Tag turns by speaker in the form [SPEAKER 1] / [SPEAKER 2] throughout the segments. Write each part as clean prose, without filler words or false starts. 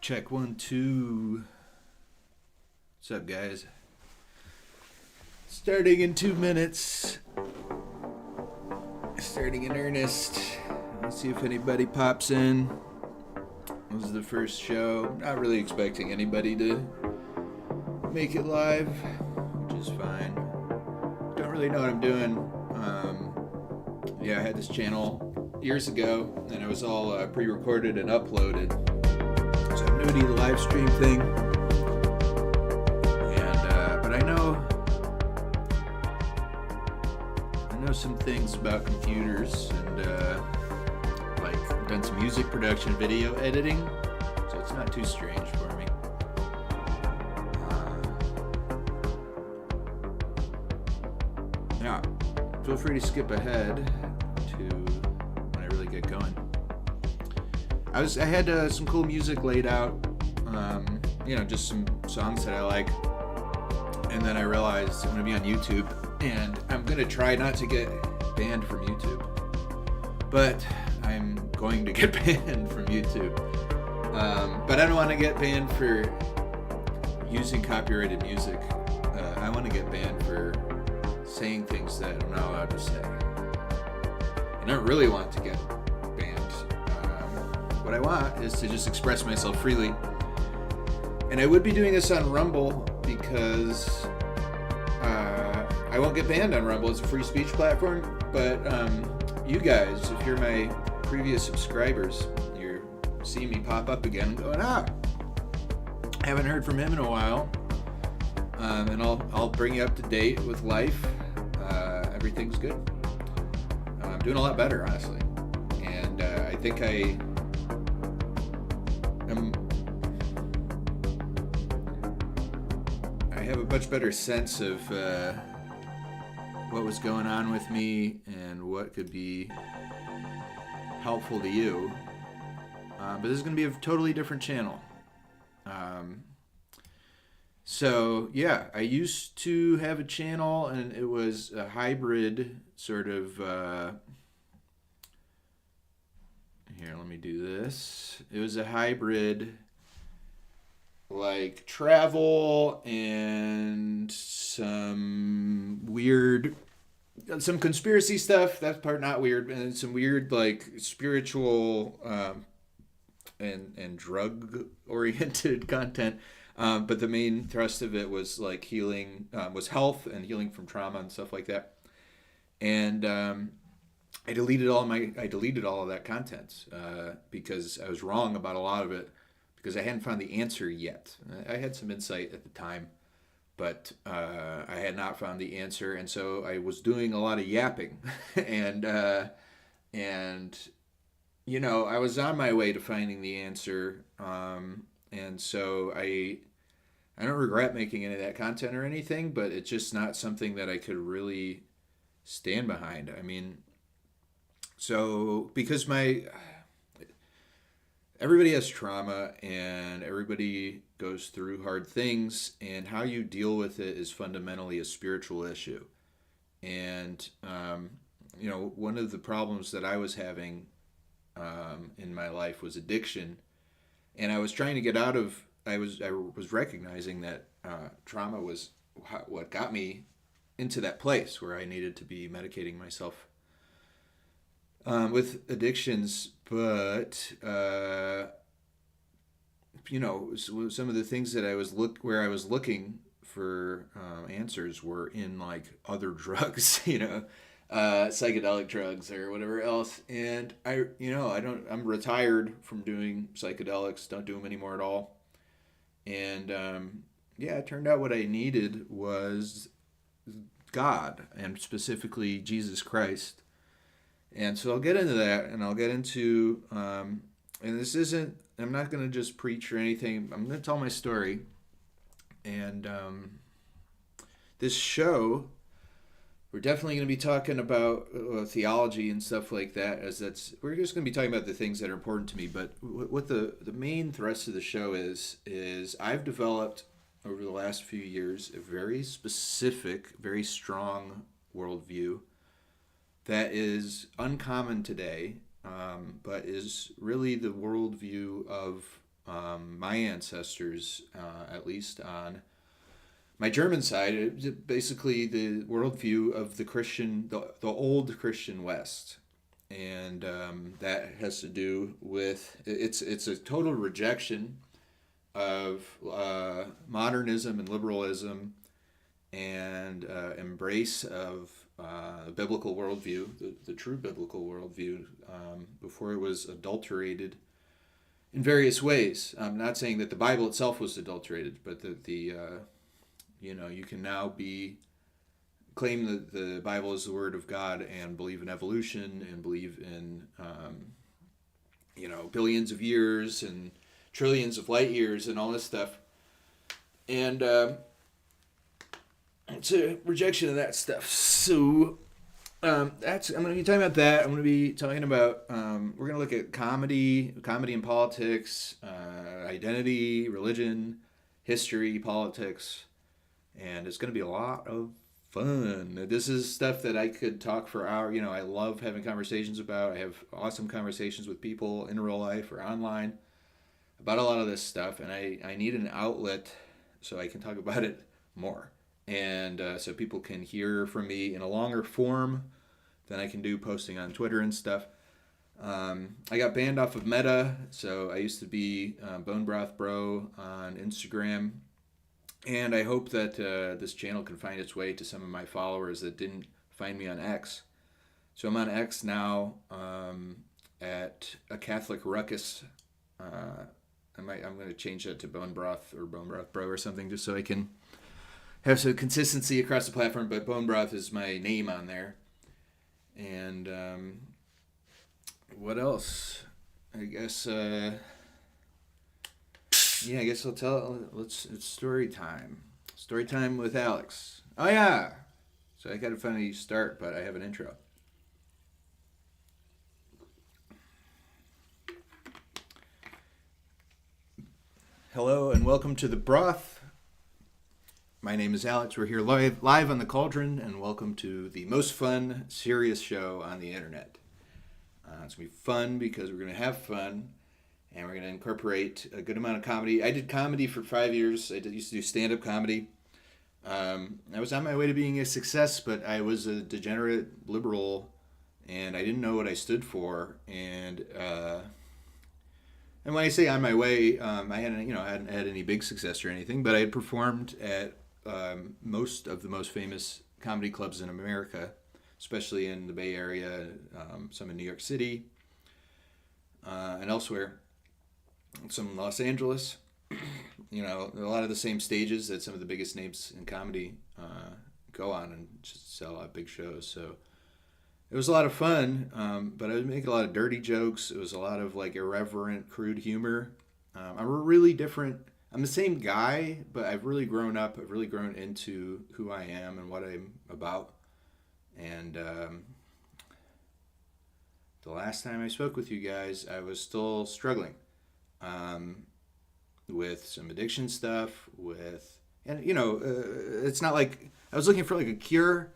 [SPEAKER 1] Check 1, 2. What's up, guys? Starting in 2 minutes. Starting in earnest. Let's see if anybody pops in. This is the first show. Not really expecting anybody to make it live, which is fine. Don't really know what I'm doing. I had this channel years ago, and it was all pre-recorded and uploaded. So I'm new to the live stream thing. But I know some things about computers and like done some music production, video editing, so it's not too strange for me. Yeah, feel free to skip ahead to when I really get going. I had some cool music laid out, just some songs that I like, and then I realized I'm gonna be on YouTube, and I'm gonna try not to get banned from YouTube, but I'm going to get banned from YouTube. But I don't want to get banned for using copyrighted music. I want to get banned for saying things that I'm not allowed to say. And I don't really want to get banned. What I want is to just express myself freely. And I would be doing this on Rumble because I won't get banned on Rumble. It's a free speech platform. But you guys, if you're my previous subscribers, you're seeing me pop up again going, haven't heard from him in a while. And I'll bring you up to date with life. Everything's good. I'm doing a lot better, honestly. And I think I have a much better sense of what was going on with me and what could be helpful to you. But this is going to be a totally different channel. I used to have a channel, and it was a hybrid sort of, here, let me do this. It was a hybrid, like, travel and some conspiracy stuff. That part not weird, and some weird, like, spiritual and drug-oriented content. But the main thrust of it was like healing, was health and healing from trauma and stuff like that. And I deleted all of that content because I was wrong about a lot of it, because I hadn't found the answer yet. I had some insight at the time, but I had not found the answer, and so I was doing a lot of yapping, and I was on my way to finding the answer, and so I don't regret making any of that content or anything, but it's just not something that I could really stand behind. I mean, so because everybody has trauma and everybody goes through hard things, and how you deal with it is fundamentally a spiritual issue. And, one of the problems that I was having in my life was addiction. And I was trying to get out of, I was recognizing that trauma was what got me into that place where I needed to be medicating myself with addictions. But, some of the things that I was looking for answers were in, like, other drugs, psychedelic drugs or whatever else. And I'm retired from doing psychedelics, don't do them anymore at all. And it turned out what I needed was God, and specifically Jesus Christ. And so I'll get into that, and I'll get into, and I'm not going to just preach or anything. I'm going to tell my story. And this show, we're definitely going to be talking about theology and stuff like that, we're just going to be talking about the things that are important to me. But what the main thrust of the show is I've developed over the last few years a very specific, very strong worldview that is uncommon today, but is really the worldview of my ancestors, at least on my German side, basically the worldview of the Christian, the old Christian West, and that has to do with it's a total rejection of modernism and liberalism, and embrace of the biblical worldview, the true biblical worldview, before it was adulterated in various ways. I'm not saying that the Bible itself was adulterated, but that you can now claim that the Bible is the Word of God and believe in evolution and believe in billions of years and trillions of light years and all this stuff, and it's a rejection of that stuff. So I'm going to be talking about that. I'm going to be talking about we're going to look at comedy and politics, identity, religion, history, politics, and it's going to be a lot of fun. This is stuff that I could talk for hours. I love having conversations about. I have awesome conversations with people in real life or online about a lot of this stuff, and I need an outlet so I can talk about it more. And so people can hear from me in a longer form than I can do posting on Twitter and stuff. I got banned off of Meta, so I used to be Bone Broth Bro on Instagram. And I hope that this channel can find its way to some of my followers that didn't find me on X. So I'm on X now at a Catholic Ruckus. I'm going to change that to Bone Broth or Bone Broth Bro or something, just so I can have some consistency across the platform. But Bone Broth is my name on there. And what else? I guess I guess I'll tell. It's story time. Story time with Alex. Oh yeah. So I got a funny start, but I have an intro. Hello and welcome to The Broth. My name is Alex. We're here live on the Cauldron, and welcome to the most fun, serious show on the internet. It's going to be fun because we're going to have fun, and we're going to incorporate a good amount of comedy. I did comedy for 5 years. I used to do stand-up comedy. I was on my way to being a success, but I was a degenerate liberal, and I didn't know what I stood for. And when I say on my way, I hadn't had any big success or anything, but I had performed at most of the most famous comedy clubs in America, especially in the Bay Area, some in New York City, and elsewhere, some in Los Angeles. A lot of the same stages that some of the biggest names in comedy go on and just sell out big shows. So it was a lot of fun, but I was making a lot of dirty jokes. It was a lot of like irreverent, crude humor. I'm really different. I'm the same guy, but I've really grown up. I've really grown into who I am and what I'm about. And the last time I spoke with you guys, I was still struggling with some addiction stuff. It's not like I was looking for like a cure.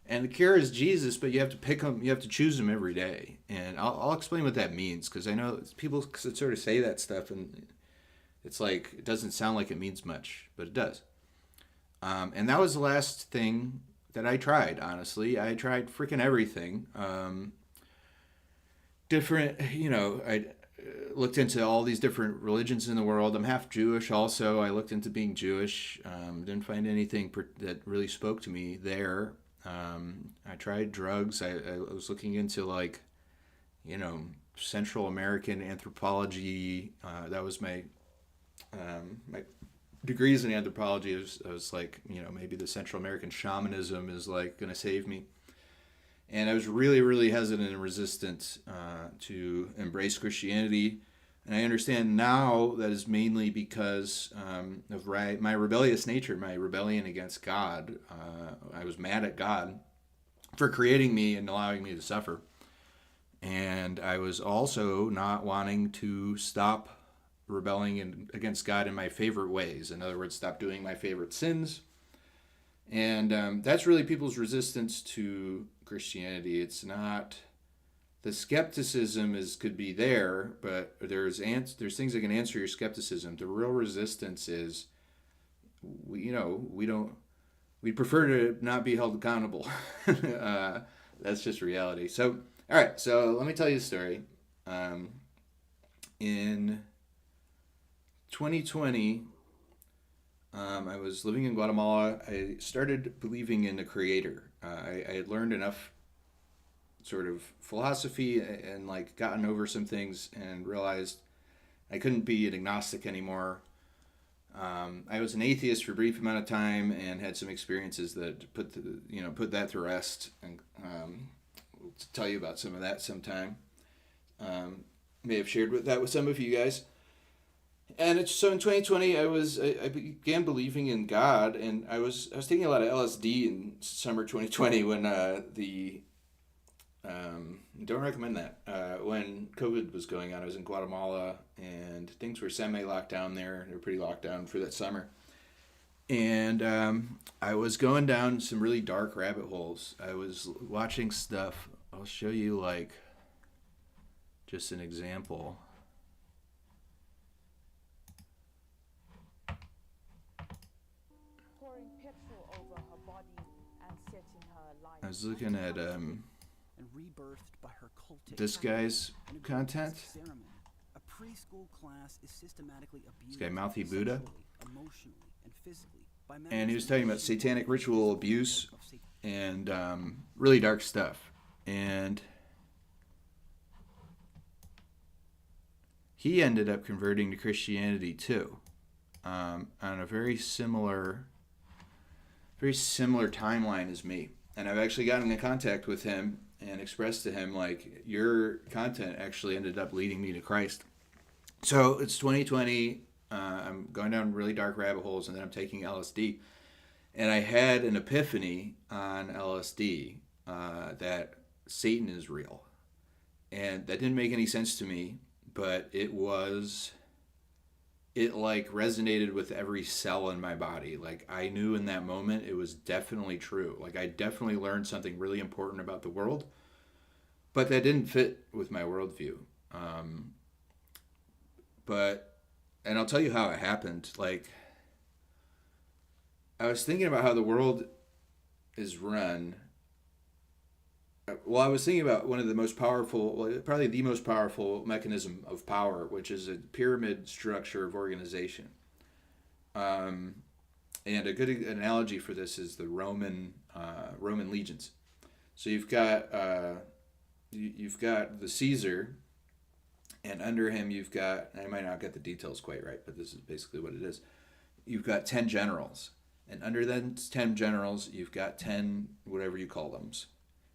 [SPEAKER 1] And the cure is Jesus, but you have to pick him. You have to choose him every day. And I'll explain what that means, because I know people sort of say that stuff, and it's like it doesn't sound like it means much, but it does. And that was the last thing that I tried. Honestly, I tried freaking everything. I looked into all these different religions in the world. I'm half Jewish, also. I looked into being Jewish. Didn't find anything that really spoke to me there. I tried drugs. I was looking into Central American anthropology. That was my degrees in anthropology. I was like, maybe the Central American shamanism is like going to save me. And I was really, really hesitant and resistant to embrace Christianity. And I understand now that is mainly because of my rebellious nature, my rebellion against God. I was mad at God for creating me and allowing me to suffer. And I was also not wanting to stop rebelling against God in my favorite ways. In other words, stop doing my favorite sins. And that's really people's resistance to Christianity. It's not the skepticism could be there, but there's things that can answer your skepticism. The real resistance is we don't we'd prefer to not be held accountable. That's just reality. So all right, so let me tell you a story. In 2020, I was living in Guatemala. I started believing in a creator. I had learned enough sort of philosophy and like gotten over some things and realized I couldn't be an agnostic anymore. I was an atheist for a brief amount of time and had some experiences that put that to rest. And we'll tell you about some of that sometime. May have shared that with some of you guys. And so in 2020, I began believing in God, and I was taking a lot of LSD in summer 2020 when don't recommend that. When COVID was going on, I was in Guatemala, and things were semi-locked down there. They were pretty locked down for that summer. And I was going down some really dark rabbit holes. I was watching stuff. I'll show you, like, just an example. I was looking at this guy's content. This guy, Mouthy Buddha. And he was talking about satanic ritual abuse and really dark stuff. And he ended up converting to Christianity too, on a very similar timeline as me. And I've actually gotten in contact with him and expressed to him, like, your content actually ended up leading me to Christ. So it's 2020. I'm going down really dark rabbit holes, and then I'm taking LSD. And I had an epiphany on LSD that Satan is real. And that didn't make any sense to me, but it like resonated with every cell in my body. Like, I knew in that moment it was definitely true. Like, I definitely learned something really important about the world, but that didn't fit with my worldview. And I'll tell you how it happened. Like, I was thinking about how the world is run. Well, I was thinking about one of the most powerful, probably the most powerful mechanism of power, which is a pyramid structure of organization. And a good analogy for this is the Roman legions. So you've got the Caesar, and under him you've got, I might not get the details quite right, but this is basically what it is. You've got 10 generals, and under them 10 generals you've got 10 whatever you call them.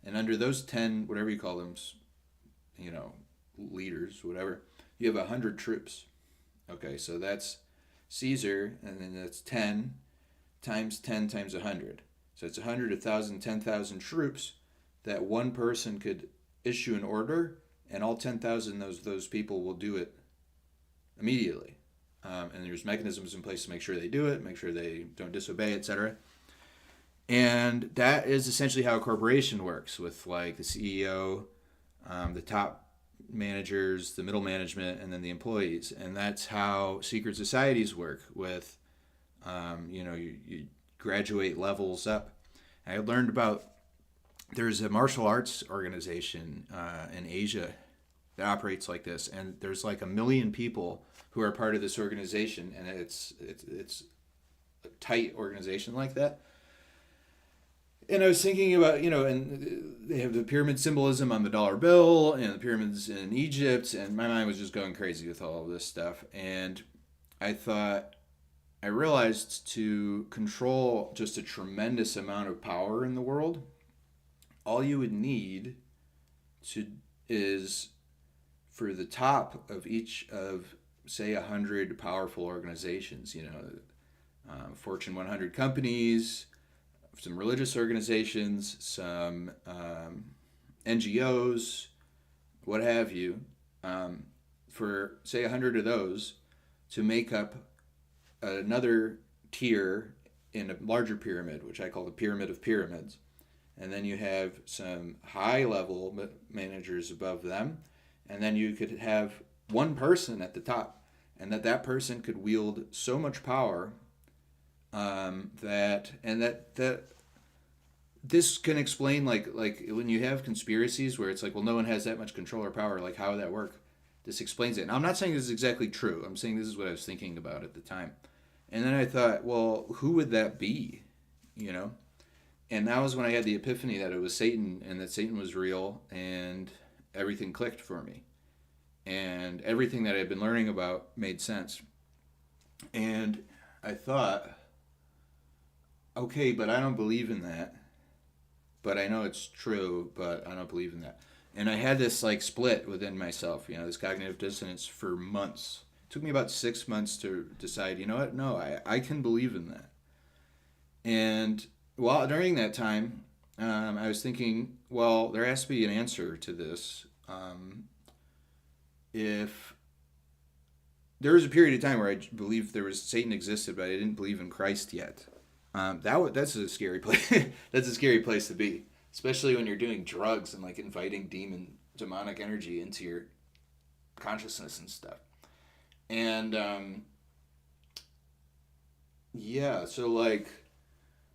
[SPEAKER 1] And under those 10, whatever you call them, leaders, whatever, you have 100 troops. Okay, so that's Caesar, and then that's 10 times 100. So it's 100, 1,000, 10,000 troops that one person could issue an order, and all 10,000 those people will do it immediately. And there's mechanisms in place to make sure they do it, make sure they don't disobey, etc. And that is essentially how a corporation works, with like the CEO, the top managers, the middle management, and then the employees. And that's how secret societies work with, you graduate levels up. I learned about, there's a martial arts organization in Asia that operates like this. And there's like 1 million people who are part of this organization. And it's a tight organization like that. And I was thinking about, and they have the pyramid symbolism on the dollar bill and the pyramids in Egypt, and my mind was just going crazy with all of this stuff. And I realized to control just a tremendous amount of power in the world, all you would need is for the top of each of, say, 100 powerful organizations, Fortune 100 companies, some religious organizations, some NGOs, what have you, for, say, 100 of those to make up another tier in a larger pyramid, which I call the Pyramid of Pyramids. and then you have some high level managers above them, and then you could have one person at the top, and that person could wield so much power, that this can explain, like when you have conspiracies where it's like, well, no one has that much control or power, like how would that work? This explains it. And I'm not saying this is exactly true. I'm saying this is what I was thinking about at the time. And then I thought, well, who would that be? You know? And that was when I had the epiphany that it was Satan and that Satan was real, and everything clicked for me. And everything that I'd been learning about made sense. And I thought, okay, but I don't believe in that. But I know it's true, but I don't believe in that. And I had this like split within myself, this cognitive dissonance for months. It took me about 6 months to decide, you know what? No, I can believe in that. And while during that time, I was thinking, well, there has to be an answer to this. If there was a period of time where I believed there was Satan existed, but I didn't believe in Christ yet. That's a scary place. That's a scary place to be, especially when you're doing drugs and like inviting demonic energy into your consciousness and stuff. And yeah, so like,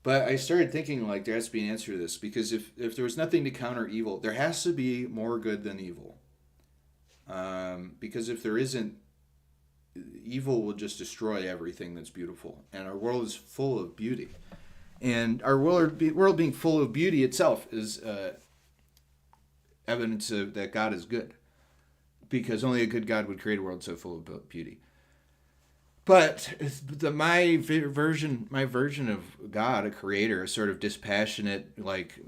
[SPEAKER 1] but I started thinking like there has to be an answer to this, because if there was nothing to counter evil, there has to be more good than evil. Because if there isn't, evil will just destroy everything that's beautiful, and our world is full of beauty, and our world being full of beauty itself is evidence of that God is good, because only a good God would create a world so full of beauty. But my version of God, a creator, a sort of dispassionate, like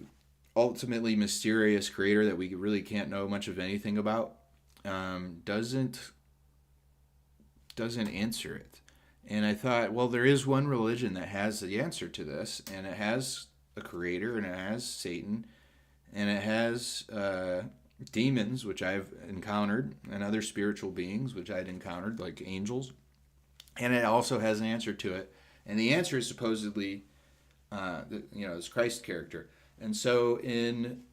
[SPEAKER 1] ultimately mysterious creator that we really can't know much of anything about, doesn't answer it. And I thought, well, there is one religion that has the answer to this, and it has a creator, and it has Satan, and it has demons, which I've encountered, and other spiritual beings, which I'd encountered, like angels, and it also has an answer to it. And the answer is supposedly, this Christ character. And so in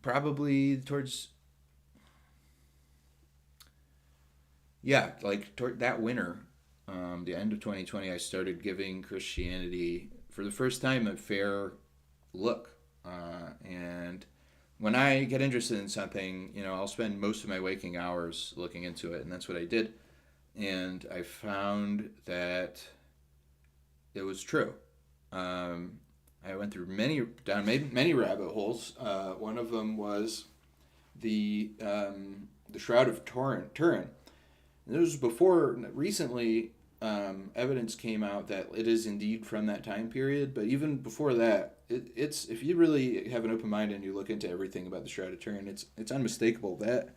[SPEAKER 1] probably towards, toward that winter, the end of 2020, I started giving Christianity for the first time a fair look. And when I get interested in something, I'll spend most of my waking hours looking into it, and that's what I did. And I found that it was true. I went through many rabbit holes. One of them was the Shroud of Turin. This was before, recently, evidence came out that it is indeed from that time period. But even before that, it's if you really have an open mind and you look into everything about the Shroud of Turin, it's unmistakable that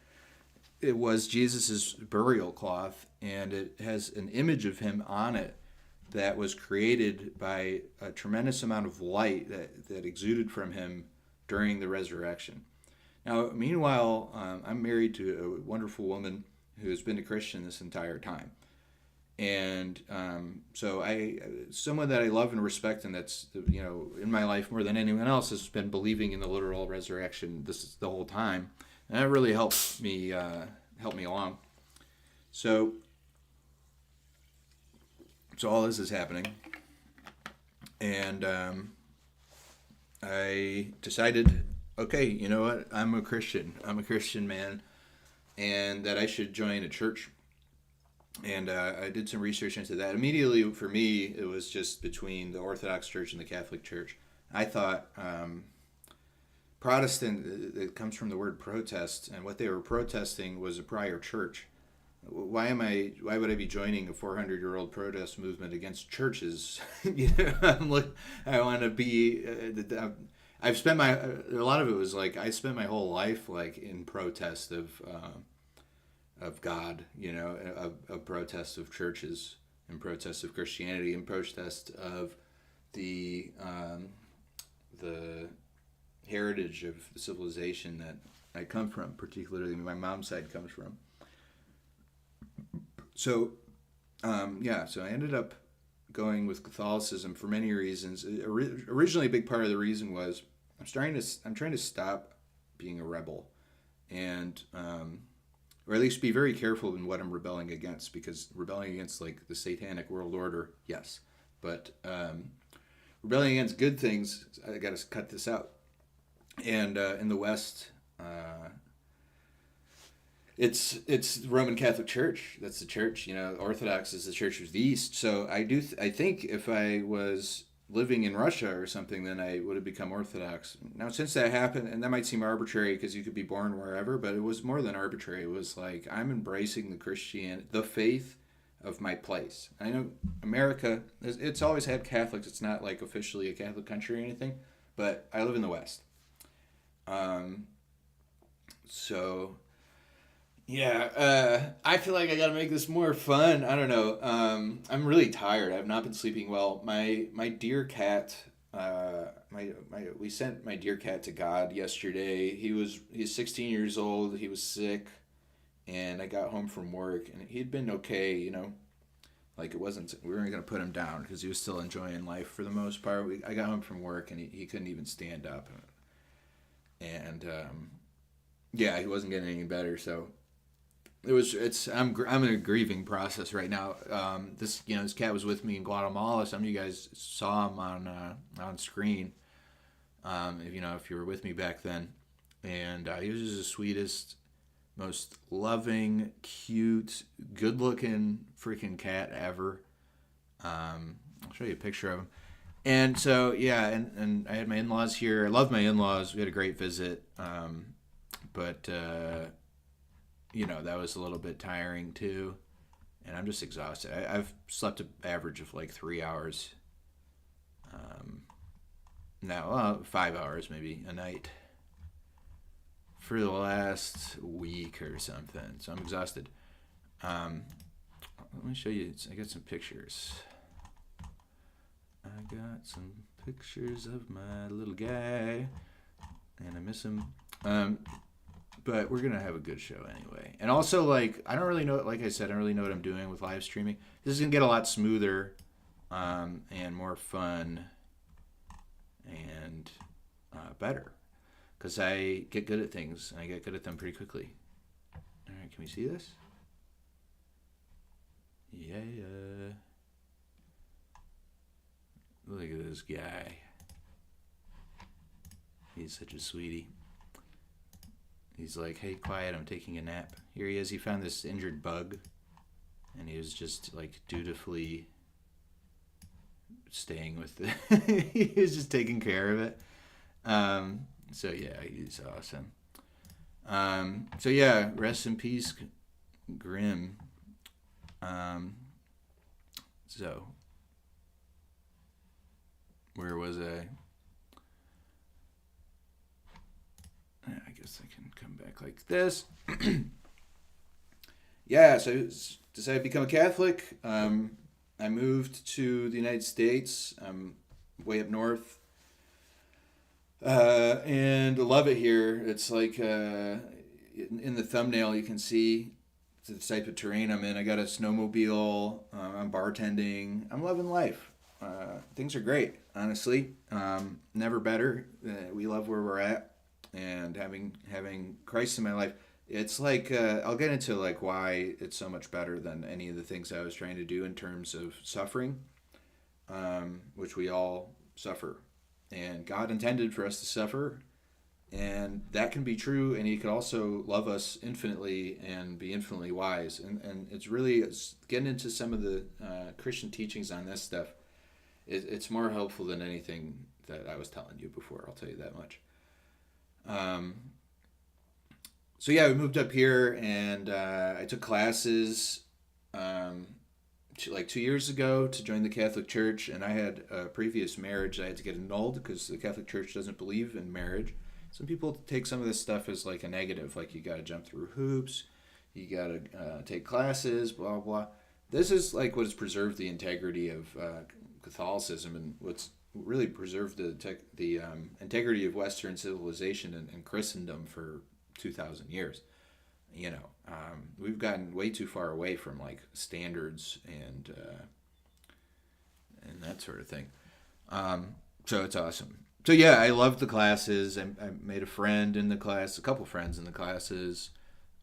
[SPEAKER 1] it was Jesus's burial cloth, and it has an image of him on it that was created by a tremendous amount of light that exuded from him during the resurrection. Now, meanwhile, I'm married to a wonderful woman who has been a Christian this entire time. And so someone that I love and respect, and that's, in my life more than anyone else, has been believing in the literal resurrection the whole time. And that really helped me along. So all this is happening. And I decided, okay, you know what? I'm a Christian man, and that I should join a church. And I did some research into that. Immediately, for me, it was just between the Orthodox Church and the Catholic Church. I thought Protestant, it comes from the word protest, and what they were protesting was a prior church. Why would I be joining a 400-year-old protest movement against churches? I want to be. I've spent a lot of it was like I spent my whole life like in protest of God, of protest of churches, and protest of Christianity, and protest of the heritage of the civilization that I come from, particularly my mom's side comes from. So, so I ended up going with Catholicism for many reasons. Originally, a big part of the reason was I'm trying to stop being a rebel, and or at least be very careful in what I'm rebelling against, because rebelling against like the satanic world order, yes, but rebelling against good things, I got to cut this out. And in the West, it's the Roman Catholic Church. That's the church. Orthodox is the Church of the East. So I think if I was living in Russia or something, then I would have become Orthodox. Now, since that happened, and that might seem arbitrary because you could be born wherever, but it was more than arbitrary. It was like I'm embracing the faith of my place. I know America, it's always had Catholics. It's not like officially a Catholic country or anything, but I live in the West. Um, so yeah, I feel like I got to make this more fun. I don't know. I'm really tired. I've not been sleeping well. My dear cat. We sent my dear cat to God yesterday. He's 16 years old. He was sick, and I got home from work, and he'd been okay. Like it wasn't. We weren't gonna put him down because he was still enjoying life for the most part. I got home from work, and he couldn't even stand up, and yeah, he wasn't getting any better. So I'm in a grieving process right now. This cat was with me in Guatemala. Some of you guys saw him on screen. If you were with me back then, and he was just the sweetest, most loving, cute, good-looking freaking cat ever. I'll show you a picture of him. And so yeah, and I had my in-laws here. I love my in-laws. We had a great visit. But that was a little bit tiring too, and I'm just exhausted. I've slept an average of like 3 hours. Now 5 hours maybe a night for the last week or something. So I'm exhausted. Let me show you. I got some pictures. I got some pictures of my little guy, and I miss him. But we're gonna have a good show anyway. And also, like, I don't really know. Like I said, I don't really know what I'm doing with live streaming. This is gonna get a lot smoother, and more fun, and better, because I get good at things, and I get good at them pretty quickly. All right, can we see this? Yeah. Look at this guy. He's such a sweetie. He's like, hey, quiet, I'm taking a nap. Here he is. He found this injured bug, and he was just, like, dutifully staying with it. He was just taking care of it. So, yeah, he's awesome. So, yeah, rest in peace, Grim. So, where was I? I guess I can come back like this. Yeah, so I decided to become a Catholic. I moved to the United States. I'm way up north. And I love it here. It's like in the thumbnail you can see the type of terrain I'm in. I got a snowmobile. I'm bartending. I'm loving life. Things are great, honestly. Never better. We love where we're at. And having Christ in my life, it's like I'll get into like why it's so much better than any of the things I was trying to do in terms of suffering, which we all suffer, and God intended for us to suffer, and that can be true, and He could also love us infinitely and be infinitely wise, and it's getting into some of the Christian teachings on this stuff. It's more helpful than anything that I was telling you before. I'll tell you that much. So yeah, we moved up here, and I took classes like 2 years ago to join the Catholic Church, and I had a previous marriage I had to get annulled because the Catholic Church doesn't believe in marriage. Some people take some of this stuff as like a negative, like you got to jump through hoops, you got to take classes, blah blah. This is like what has preserved the integrity of Catholicism, and what's really preserved the integrity of Western civilization and Christendom for 2,000 years. We've gotten way too far away from like standards and that sort of thing. So it's awesome. So yeah, I loved the classes. I made a friend in the class, a couple friends in the classes.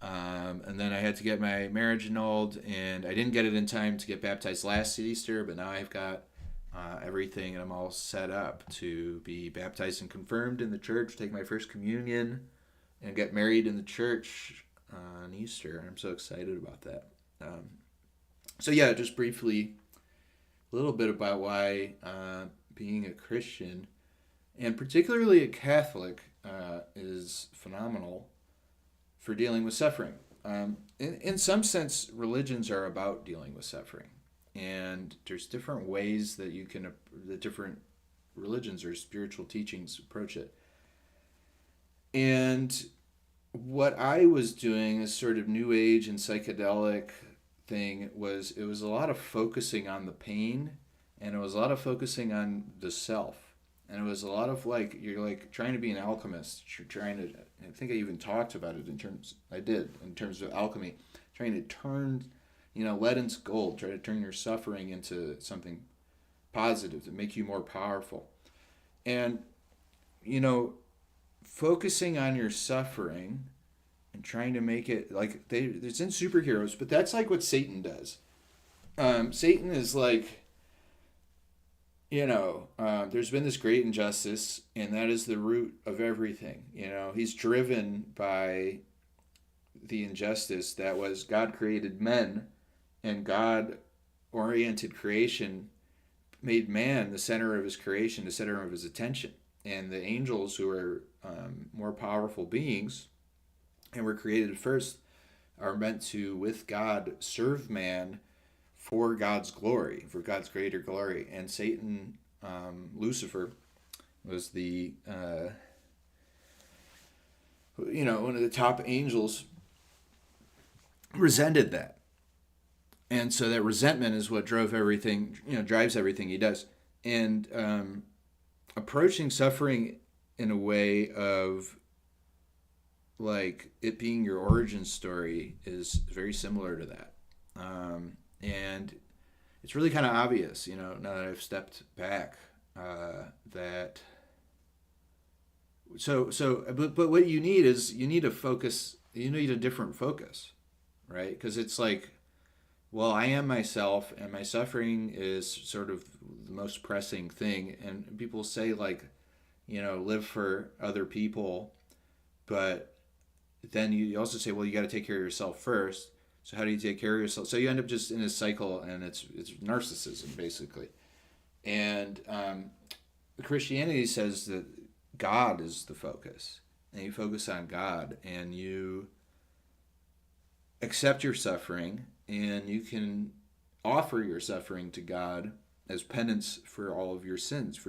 [SPEAKER 1] And then I had to get my marriage annulled, and I didn't get it in time to get baptized last Easter, but now I've got everything, and I'm all set up to be baptized and confirmed in the church, take my first communion, and get married in the church on Easter. I'm so excited about that. So yeah, just briefly, a little bit about why being a Christian, and particularly a Catholic, is phenomenal for dealing with suffering. In some sense, religions are about dealing with suffering, and there's different ways that the different religions or spiritual teachings approach it. And what I was doing, this sort of new age and psychedelic thing, was it was a lot of focusing on the pain, and it was a lot of focusing on the self, and it was a lot of like you're like trying to be an alchemist. You're trying to. I think I even talked about it in terms. I did in terms of alchemy, trying to turn, lead into gold. Try to turn your suffering into something positive to make you more powerful, and you know, focusing on your suffering and trying to make it like it's in superheroes, but that's like what Satan does. Satan is like, there's been this great injustice, and that is the root of everything. He's driven by the injustice that was God created men, and God oriented creation made man the center of his creation, the center of his attention. And the angels, who are more powerful beings and were created first, are meant to, with God, serve man for God's glory, for God's greater glory. And Satan, Lucifer, was one of the top angels, resented that. And so that resentment is what drives everything he does. And approaching suffering in a way of like it being your origin story is very similar to that. And it's really kind of obvious, now that I've stepped back, that but what you need is you need a different focus, right? Because it's like, well, I am myself, and my suffering is sort of the most pressing thing. And people say, like, live for other people, but then you also say, well, you got to take care of yourself first. So how do you take care of yourself? So you end up just in a cycle, and it's narcissism, basically. And Christianity says that God is the focus, and you focus on God, and you accept your suffering, and you can offer your suffering to God as penance for all of your sins,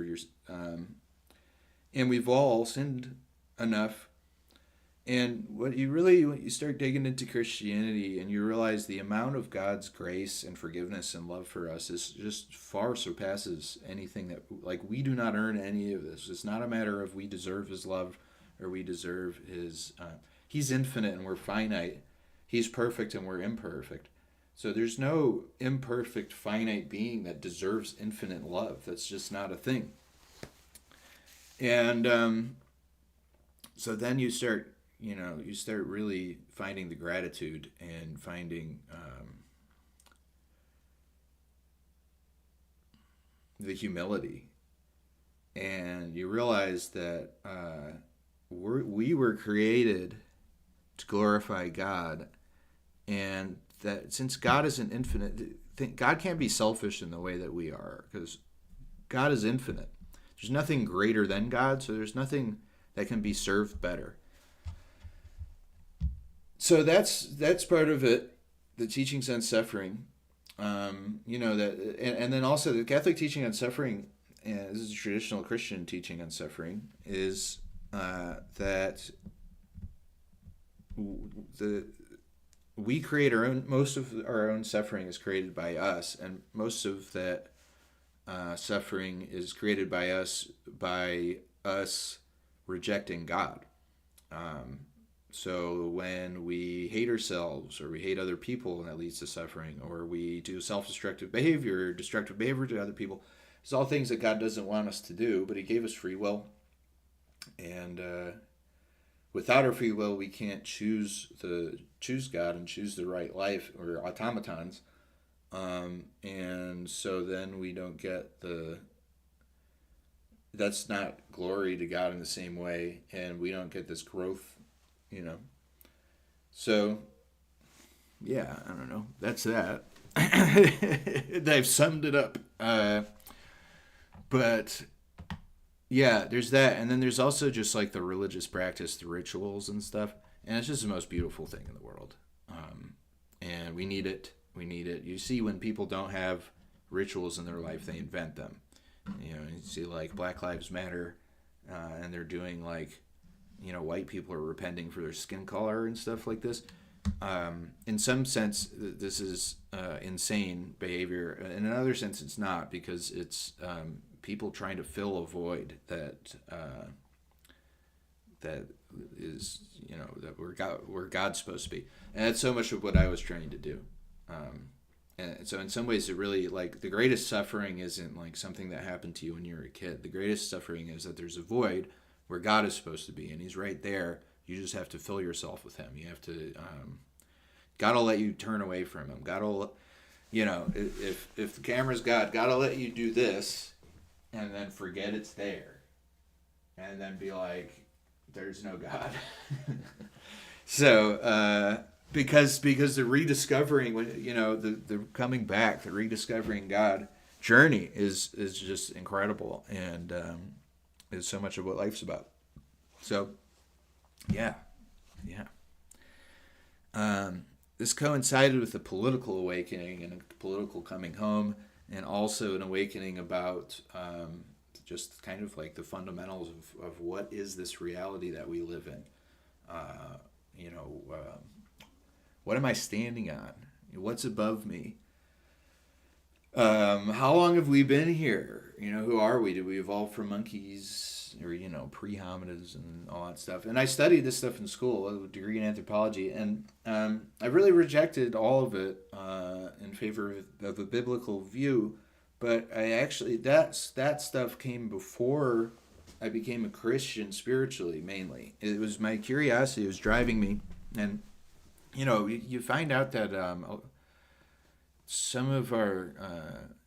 [SPEAKER 1] and we've all sinned enough. And when you start digging into Christianity, and you realize the amount of God's grace and forgiveness and love for us is just far surpasses anything that, like, we do not earn any of this. It's not a matter of we deserve his love or we deserve his, he's infinite and we're finite. He's perfect and we're imperfect. So there's no imperfect, finite being that deserves infinite love. That's just not a thing. And so then you start really finding the gratitude and finding the humility. And you realize that we were created to glorify God, and that since God is an infinite, God can't be selfish in the way that we are, because God is infinite. There's nothing greater than God, so there's nothing that can be served better. So that's part of it, the teachings on suffering. And then also the Catholic teaching on suffering, and this is a traditional Christian teaching on suffering, is that we create our own. Most of our own suffering is created by us, and most of that suffering is created by us rejecting God. So when we hate ourselves, or we hate other people, and that leads to suffering, or we do self-destructive behavior, destructive behavior to other people, it's all things that God doesn't want us to do, but he gave us free will. And without our free will, we can't choose God and choose the right life. We're automatons. And so then we don't get that's not glory to God in the same way, and we don't get this growth, you know. So, yeah, I don't know. That's that. I've summed it up. But yeah, there's that, and then there's also just like the religious practice, the rituals and stuff, and it's just the most beautiful thing in the world. And we need it. We need it. You see, when people don't have rituals in their life, they invent them. You know, you see like Black Lives Matter, and they're doing like, you know, white people are repenting for their skin color and stuff like this. In some sense, this is insane behavior. In another sense, it's not, because it's people trying to fill a void that is, you know, that we're God's supposed to be, and that's so much of what I was trying to do. And so in some ways, it really, like, the greatest suffering isn't like something that happened to you when you were a kid. The greatest suffering is that there's a void where God is supposed to be, and He's right there. You just have to fill yourself with Him. You have to. God will let you turn away from Him. God will, you know, if the camera's God will let you do this, and then forget it's there, and then be like, there's no God. So. Because the rediscovering, you know, the coming back, the rediscovering God journey is just incredible, and is so much of what life's about. So, yeah. This coincided with the political awakening and a political coming home, and also an awakening about just kind of like the fundamentals of what is this reality that we live in. You know. What am I standing on? What's above me? How long have we been here? You know, who are we? Did we evolve from monkeys, or, you know, pre-hominids and all that stuff? And I studied this stuff in school, a degree in anthropology, and I really rejected all of it in favor of a biblical view. But I actually, that stuff came before I became a Christian spiritually, mainly. It was my curiosity was driving me, and you know, you find out that some of our,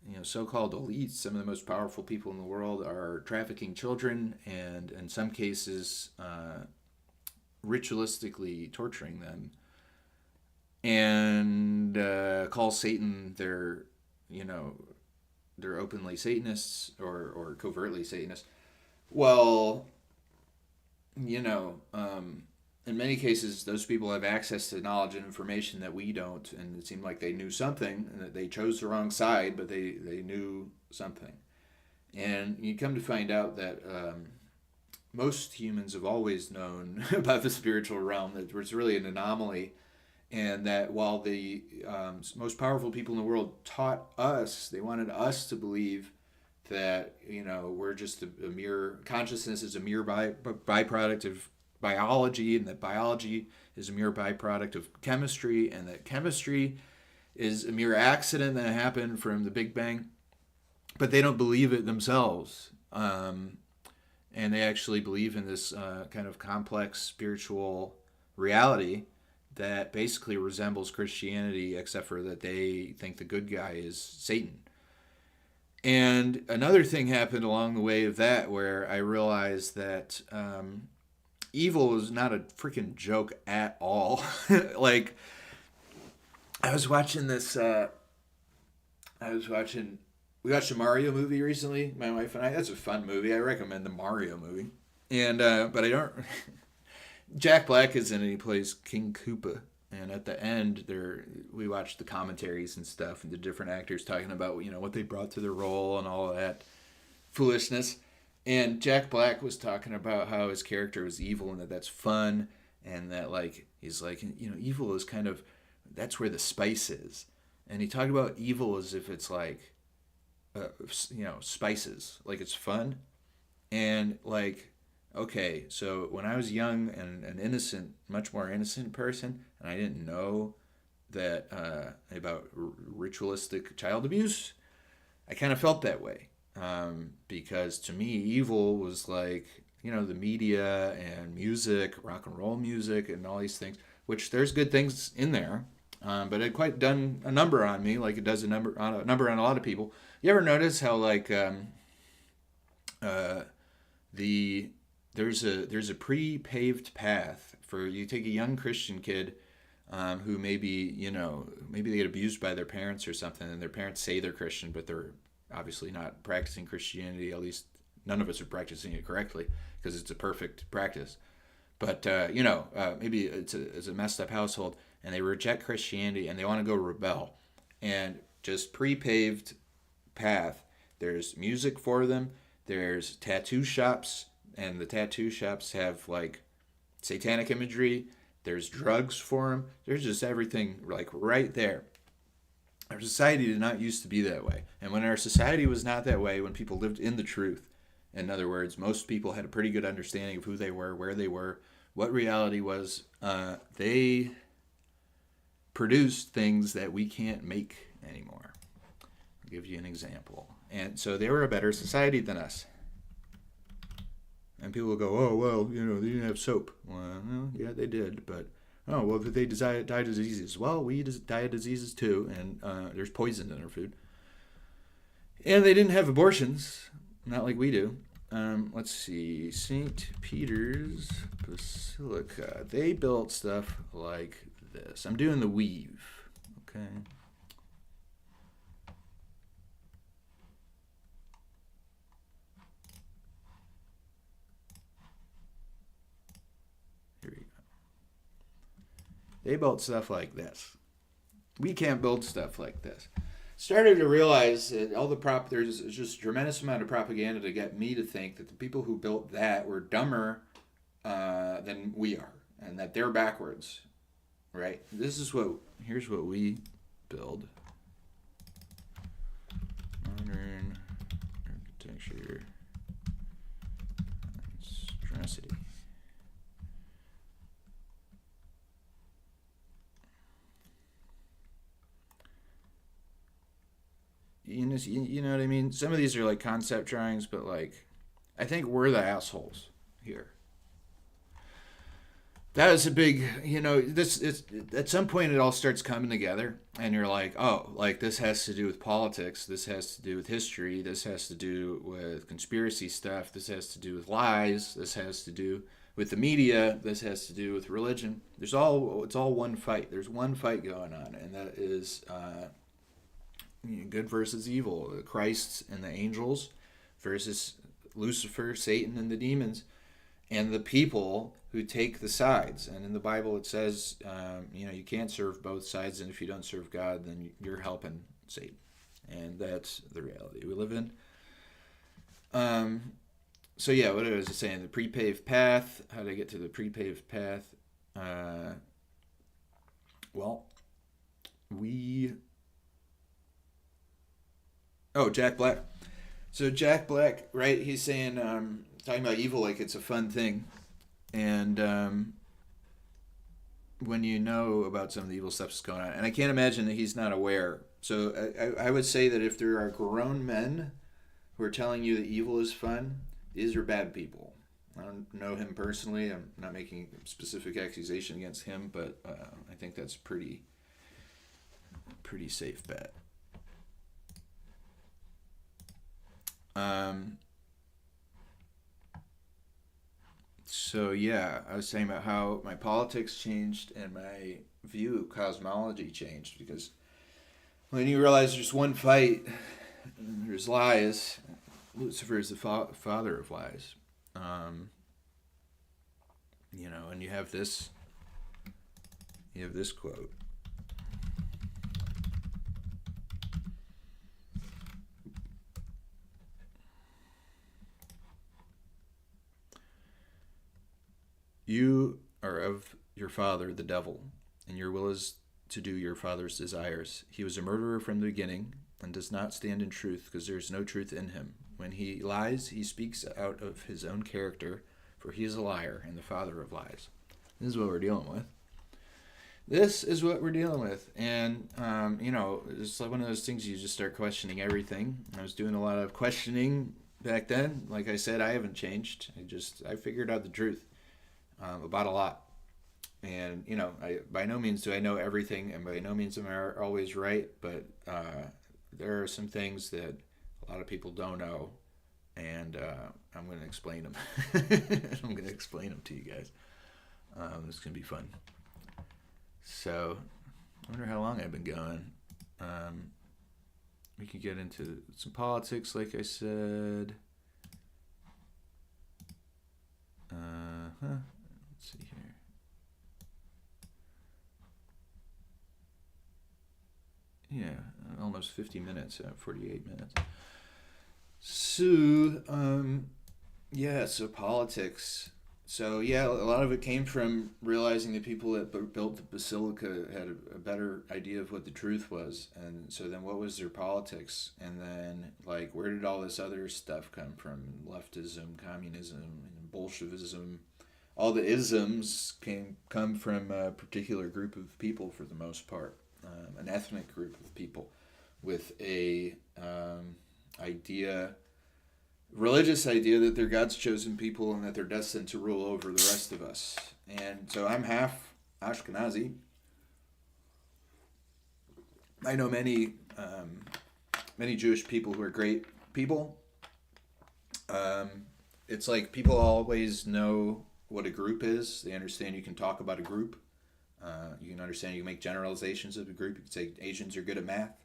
[SPEAKER 1] you know, so-called elites, some of the most powerful people in the world, are trafficking children, and in some cases, ritualistically torturing them, and call Satan their, you know, they're openly Satanists or covertly Satanists. Well, you know. In many cases, those people have access to knowledge and information that we don't, and it seemed like they knew something, and that they chose the wrong side, but they knew something. And you come to find out that most humans have always known about the spiritual realm, that it's really an anomaly, and that while the most powerful people in the world taught us, they wanted us to believe that, you know, we're just a mere, consciousness is a mere byproduct of biology, and that biology is a mere byproduct of chemistry, and that chemistry is a mere accident that happened from the Big Bang. But they don't believe it themselves. And they actually believe in this kind of complex spiritual reality that basically resembles Christianity, except for that they think the good guy is Satan. And another thing happened along the way of that, where I realized that evil is not a freaking joke at all. Like, I was watching this, we watched a Mario movie recently, my wife and I. That's a fun movie. I recommend the Mario movie. And, but I don't, Jack Black is in it, he plays King Koopa. And at the end, we watched the commentaries and stuff, and the different actors talking about, you know, what they brought to their role and all of that foolishness. And Jack Black was talking about how his character was evil, and that's fun, and that, like, he's like, you know, evil is kind of, that's where the spice is. And he talked about evil as if it's like, you know, spices, like it's fun. And like, okay, so when I was young and an innocent, much more innocent person, and I didn't know that about ritualistic child abuse, I kind of felt that way. Because to me, evil was like the media and music, rock and roll music, and all these things. Which there's good things in there, but it quite done a number on me, like it does a number on a lot of people. You ever notice how like uh, the there's a pre-paved path for you take a young Christian kid who maybe they get abused by their parents or something, and their parents say they're Christian, but they're obviously not practicing Christianity. At least none of us are practicing it correctly because it's a perfect practice. But maybe it's a messed up household, and they reject Christianity and they want to go rebel, and just pre-paved path. There's music for them. There's tattoo shops, and the tattoo shops have like satanic imagery. There's drugs for them. There's just everything like right there. Our society did not used to be that way. And when our society was not that way, when people lived in the truth, in other words, most people had a pretty good understanding of who they were, where they were, what reality was, they produced things that we can't make anymore. I'll give you an example. And so they were a better society than us. And people will go, oh, well, they didn't have soap. Well, yeah, they did. But, oh, well, they died of diseases. Well, we die of diseases too, and there's poison in our food. And they didn't have abortions, not like we do. Let's see, St. Peter's Basilica. They built stuff like this. I'm doing the weave, okay? Here we go. They built stuff like this. We can't build stuff like this. Started to realize that there's just a tremendous amount of propaganda to get me to think that the people who built that were dumber than we are, and that they're backwards, right? Here's what we build. Modern architecture, monstrosity. You know what I mean? Some of these are like concept drawings, but like, I think we're the assholes here. That is a big, this is at some point it all starts coming together, and you're like, oh, like this has to do with politics, this has to do with history, this has to do with conspiracy stuff, this has to do with lies, this has to do with the media, this has to do with religion. It's all one fight. There's one fight going on, and that is good versus evil, Christ and the angels versus Lucifer, Satan, and the demons, and the people who take the sides. And in the Bible it says, you can't serve both sides, and if you don't serve God, then you're helping Satan. And that's the reality we live in. So yeah, what was I saying? The pre-paved path. How to get to the pre-paved path? Jack Black. So Jack Black, right? He's saying, talking about evil like it's a fun thing, and when you know about some of the evil stuff that's going on, and I can't imagine that he's not aware. So I would say that if there are grown men who are telling you that evil is fun, these are bad people. I don't know him personally. I'm not making a specific accusation against him, but I think that's pretty safe bet. So yeah, I was saying about how my politics changed and my view of cosmology changed, because when you realize there's one fight, and there's lies. Lucifer is the father of lies. And you have this quote. You are of your father, the devil, and your will is to do your father's desires. He was a murderer from the beginning and does not stand in truth, because there is no truth in him. When he lies, he speaks out of his own character, for he is a liar and the father of lies. This is what we're dealing with. And, it's like one of those things you just start questioning everything. I was doing a lot of questioning back then, like I said, I haven't changed. I figured out the truth about a lot. And I by no means do I know everything, and by no means am I always right. But there are some things that a lot of people don't know, and I'm going to explain them. I'm going to explain them to you guys. This is going to be fun. So, I wonder how long I've been going. We could get into some politics, like I said. Let's see here. Yeah, almost 50 minutes, 48 minutes. So, so politics. So, yeah, a lot of it came from realizing the people that built the basilica had a better idea of what the truth was. And so then what was their politics? And then, like, where did all this other stuff come from? Leftism, communism, and Bolshevism. All the isms come from a particular group of people for the most part. An ethnic group of people with a religious idea that they're God's chosen people and that they're destined to rule over the rest of us. And so I'm half Ashkenazi. I know many Jewish people who are great people. It's like people always know what a group is. They understand you can talk about a group. You can understand you can make generalizations of a group. You can say Asians are good at math.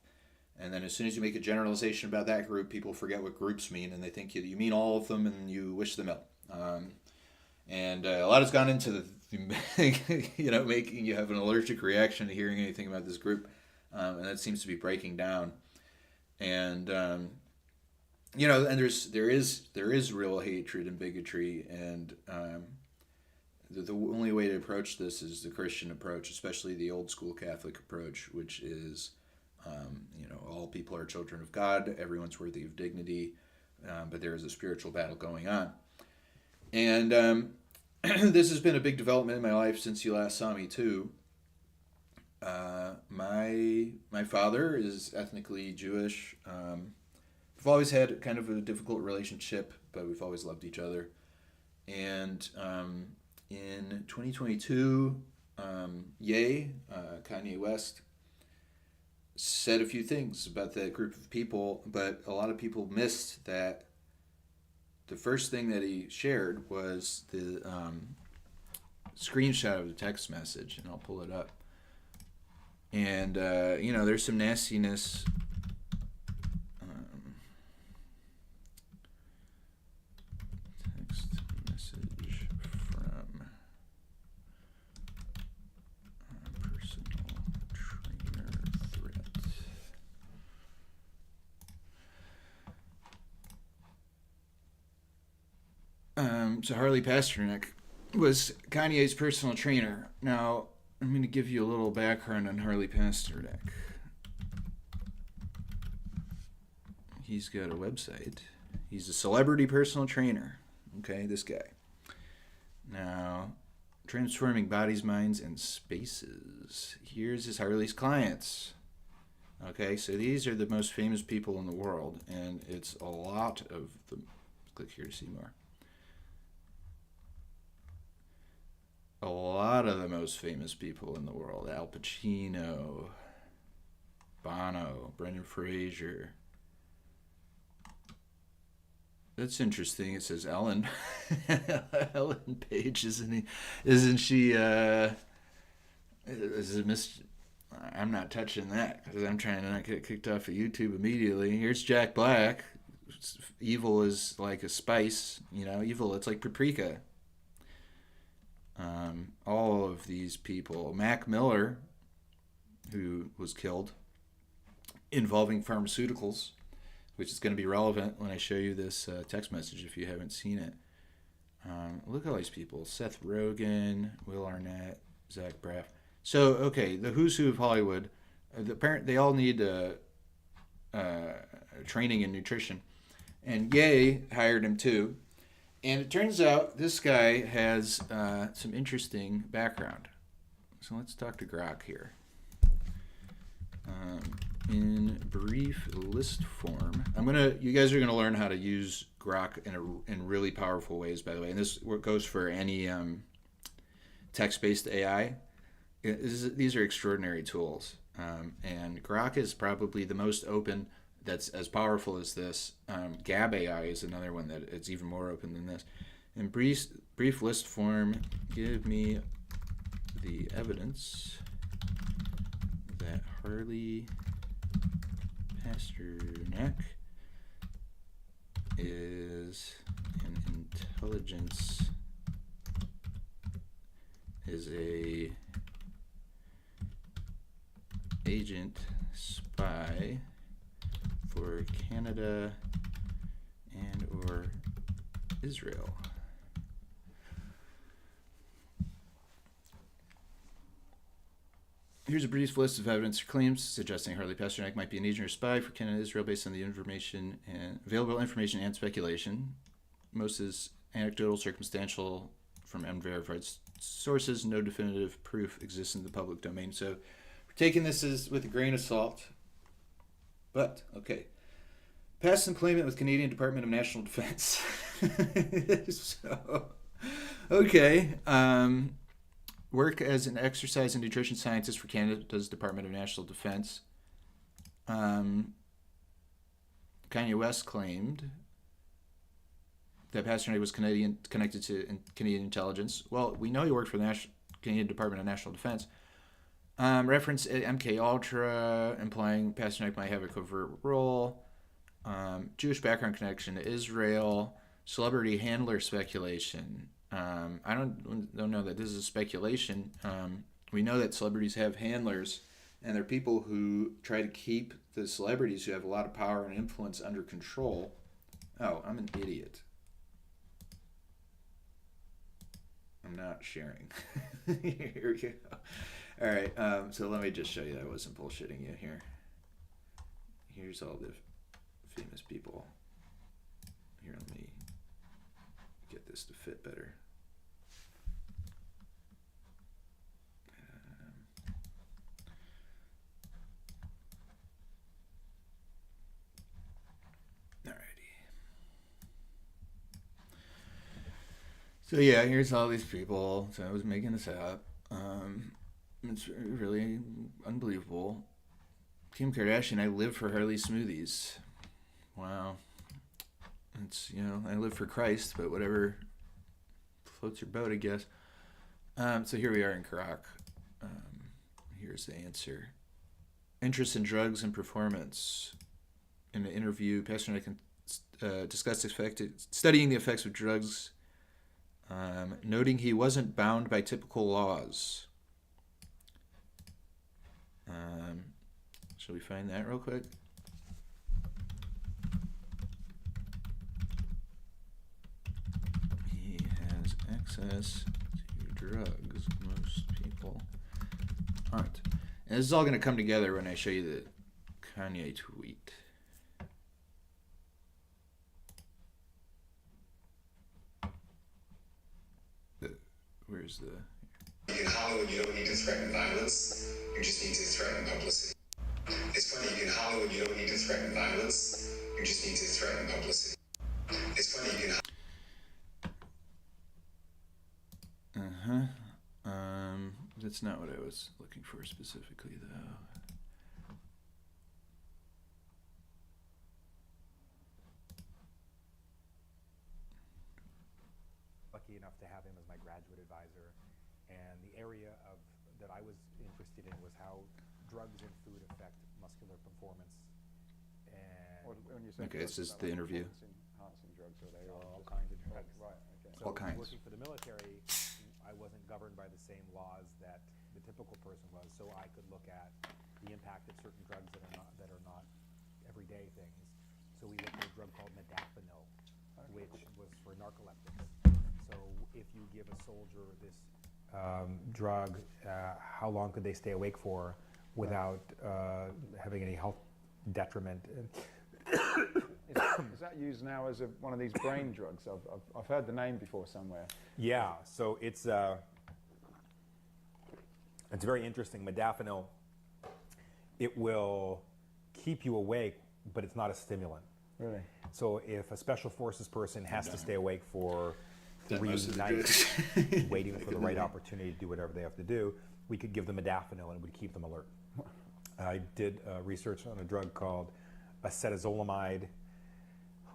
[SPEAKER 1] And then as soon as you make a generalization about that group, people forget what groups mean, and they think you mean all of them, and you wish them ill. And a lot has gone into the, making you have an allergic reaction to hearing anything about this group, and that seems to be breaking down. And and there is real hatred and bigotry, and the only way to approach this is the Christian approach, especially the old school Catholic approach, which is. All people are children of God. Everyone's worthy of dignity, but there is a spiritual battle going on. And this has been a big development in my life since you last saw me too. My father is ethnically Jewish. We've always had kind of a difficult relationship, but we've always loved each other. And in 2022, Kanye West said a few things about that group of people, but a lot of people missed that the first thing that he shared was the screenshot of the text message, and I'll pull it up. And, there's some nastiness. Text message from personal trainer threat. So Harley Pasternak was Kanye's personal trainer. Now, I'm going to give you a little background on Harley Pasternak. He's got a website. He's a celebrity personal trainer. Okay, this guy. Now, transforming bodies, minds, and spaces. Here's his Harley's clients. Okay, so these are the most famous people in the world, and it's a lot of them. Click here to see more. A lot of the most famous people in the world. Al Pacino, Bono, Brendan Fraser. That's interesting. It says Ellen. Ellen Page, isn't she, is it I'm not touching that because I'm trying to not get kicked off of YouTube immediately. Here's Jack Black. Evil is like a spice, evil, it's like paprika. All of these people. Mac Miller, who was killed, involving pharmaceuticals, which is going to be relevant when I show you this text message if you haven't seen it. Look at all these people. Seth Rogen, Will Arnett, Zach Braff. So, okay, the who's who of Hollywood, they all need training in nutrition. And Ye hired him too. And it turns out this guy has some interesting background. So let's talk to Grok here. In in brief list form. You guys are gonna learn how to use Grok in really powerful ways, by the way. And this goes for any text-based AI. These are extraordinary tools, and Grok is probably the most open. That's as powerful as this. Gab AI is another one that it's even more open than this. In brief list form, give me the evidence that Harley Pasternak is an intelligence, is a agent spy for Canada and or Israel. Here's a brief list of evidence or claims suggesting Harley Pasternak might be an agent or spy for Canada and Israel based on the information and available information and speculation. Most is anecdotal, circumstantial, from unverified sources. No definitive proof exists in the public domain. So we're taking this with a grain of salt. But, okay. Past employment with Canadian Department of National Defense. So, okay. Work as an exercise and nutrition scientist for Canada's Department of National Defense. Kanye West claimed that Pasternak was connected to Canadian intelligence. Well, we know he worked for the Canadian Department of National Defense. Reference MK Ultra, implying Pasternak might have a covert role. Jewish background connection to Israel. Celebrity handler speculation. I don't know that this is speculation. We know that celebrities have handlers, and they're people who try to keep the celebrities who have a lot of power and influence under control. Oh, I'm an idiot. I'm not sharing. Here we go. All right, so let me just show you that I wasn't bullshitting you here. Here's all the famous people. Here, let me get this to fit better. So yeah, here's all these people. So I was making this up. It's really unbelievable. Kim Kardashian, I live for Harley smoothies. Wow. It's, I live for Christ, but whatever floats your boat, I guess. So here we are in Grok. Here's the answer. Interest in drugs and performance. In an interview, Pasternak discussed studying the effects of drugs, noting he wasn't bound by typical laws. Shall we find that real quick? He has access to drugs. Most people aren't. And this is all going to come together when I show you the Kanye tweet. Where's the...
[SPEAKER 2] In Hollywood, you don't need to threaten violence. You just need to threaten publicity. It's funny, in Hollywood, you don't need to threaten violence. You just need to threaten publicity. It's funny, you can...
[SPEAKER 1] That's not what I was looking for specifically, though.
[SPEAKER 3] Lucky enough to have him as my graduate advisor, and the area that I was interested in was how drugs and food affect muscular performance. And
[SPEAKER 4] when you say
[SPEAKER 1] okay, it's just the interview.
[SPEAKER 4] Enhancing drugs, are they
[SPEAKER 3] all kinds of drugs.
[SPEAKER 4] Right. Okay.
[SPEAKER 3] So
[SPEAKER 1] all kinds.
[SPEAKER 3] Working for the military, I wasn't governed by the same laws that the typical person was, so I could look at the impact of certain drugs that are not everyday things. So we looked at a drug called modafinil, which was for narcoleptics. So if you give a soldier this drug, how long could they stay awake for without having any health detriment?
[SPEAKER 4] Is that used now as one of these brain drugs? I've heard the name before somewhere.
[SPEAKER 3] Yeah, so it's very interesting. Modafinil, it will keep you awake, but it's not a stimulant.
[SPEAKER 4] Really?
[SPEAKER 3] So if a special forces person has to stay awake for
[SPEAKER 1] Done
[SPEAKER 3] 3
[SPEAKER 1] most of the
[SPEAKER 3] nights,
[SPEAKER 1] drugs.
[SPEAKER 3] waiting for the right opportunity to do whatever they have to do, we could give them modafinil and it would keep them alert. I did research on a drug called acetazolamide,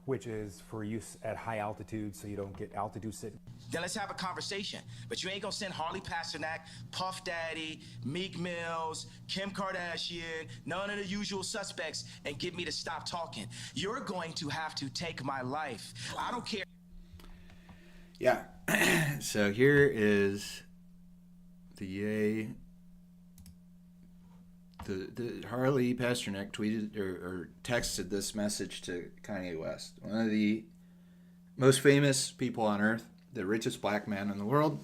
[SPEAKER 3] which is for use at high altitude so you don't get altitude sickness.
[SPEAKER 5] Then let's have a conversation. But you ain't gonna send Harley Pasternak, Puff Daddy, Meek Mills, Kim Kardashian, none of the usual suspects, and get me to stop talking. You're going to have to take my life. I don't care.
[SPEAKER 1] Yeah. So here is the Ye. The Harley Pasternak tweeted or texted this message to Kanye West, one of the most famous people on earth, the richest black man in the world,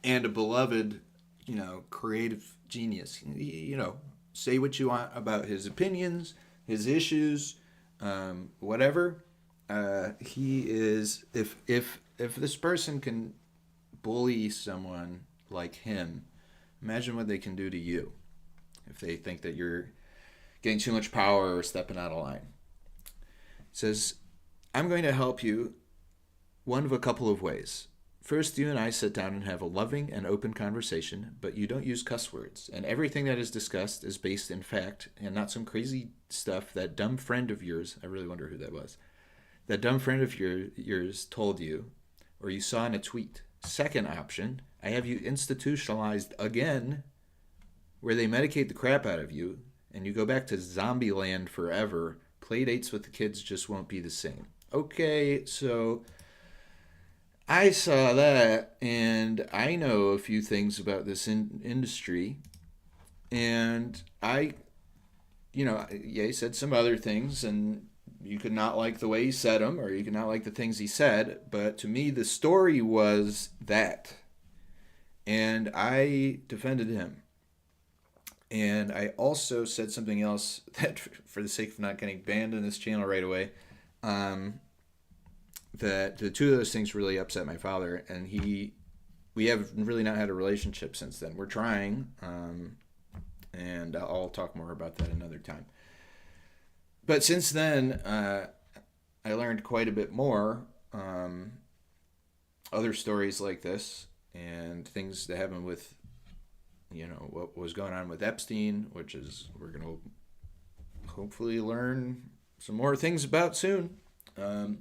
[SPEAKER 1] and a beloved, creative genius. Say what you want about his opinions, his issues, whatever. He is, if this person can bully someone like him, imagine what they can do to you if they think that you're getting too much power or stepping out of line. It says, I'm going to help you one of a couple of ways. First, you and I sit down and have a loving and open conversation, but you don't use cuss words, and everything that is discussed is based in fact and not some crazy stuff that dumb friend of yours, I really wonder who that was, that dumb friend of yours told you or you saw in a tweet. Second option, I have you institutionalized again, where they medicate the crap out of you and you go back to zombie land forever. Play dates with the kids just won't be the same. Okay, so I saw that and I know a few things about this industry, and he said some other things, and you could not like the way he said them or you could not like the things he said, but to me the story was that, and I defended him. And I also said something else that, for the sake of not getting banned in this channel right away, that the two of those things really upset my father, and we have really not had a relationship since then. We're trying, and I'll talk more about that another time. But since then, I learned quite a bit more, other stories like this, and things that happened with what was going on with Epstein, which is we're going to hopefully learn some more things about soon. That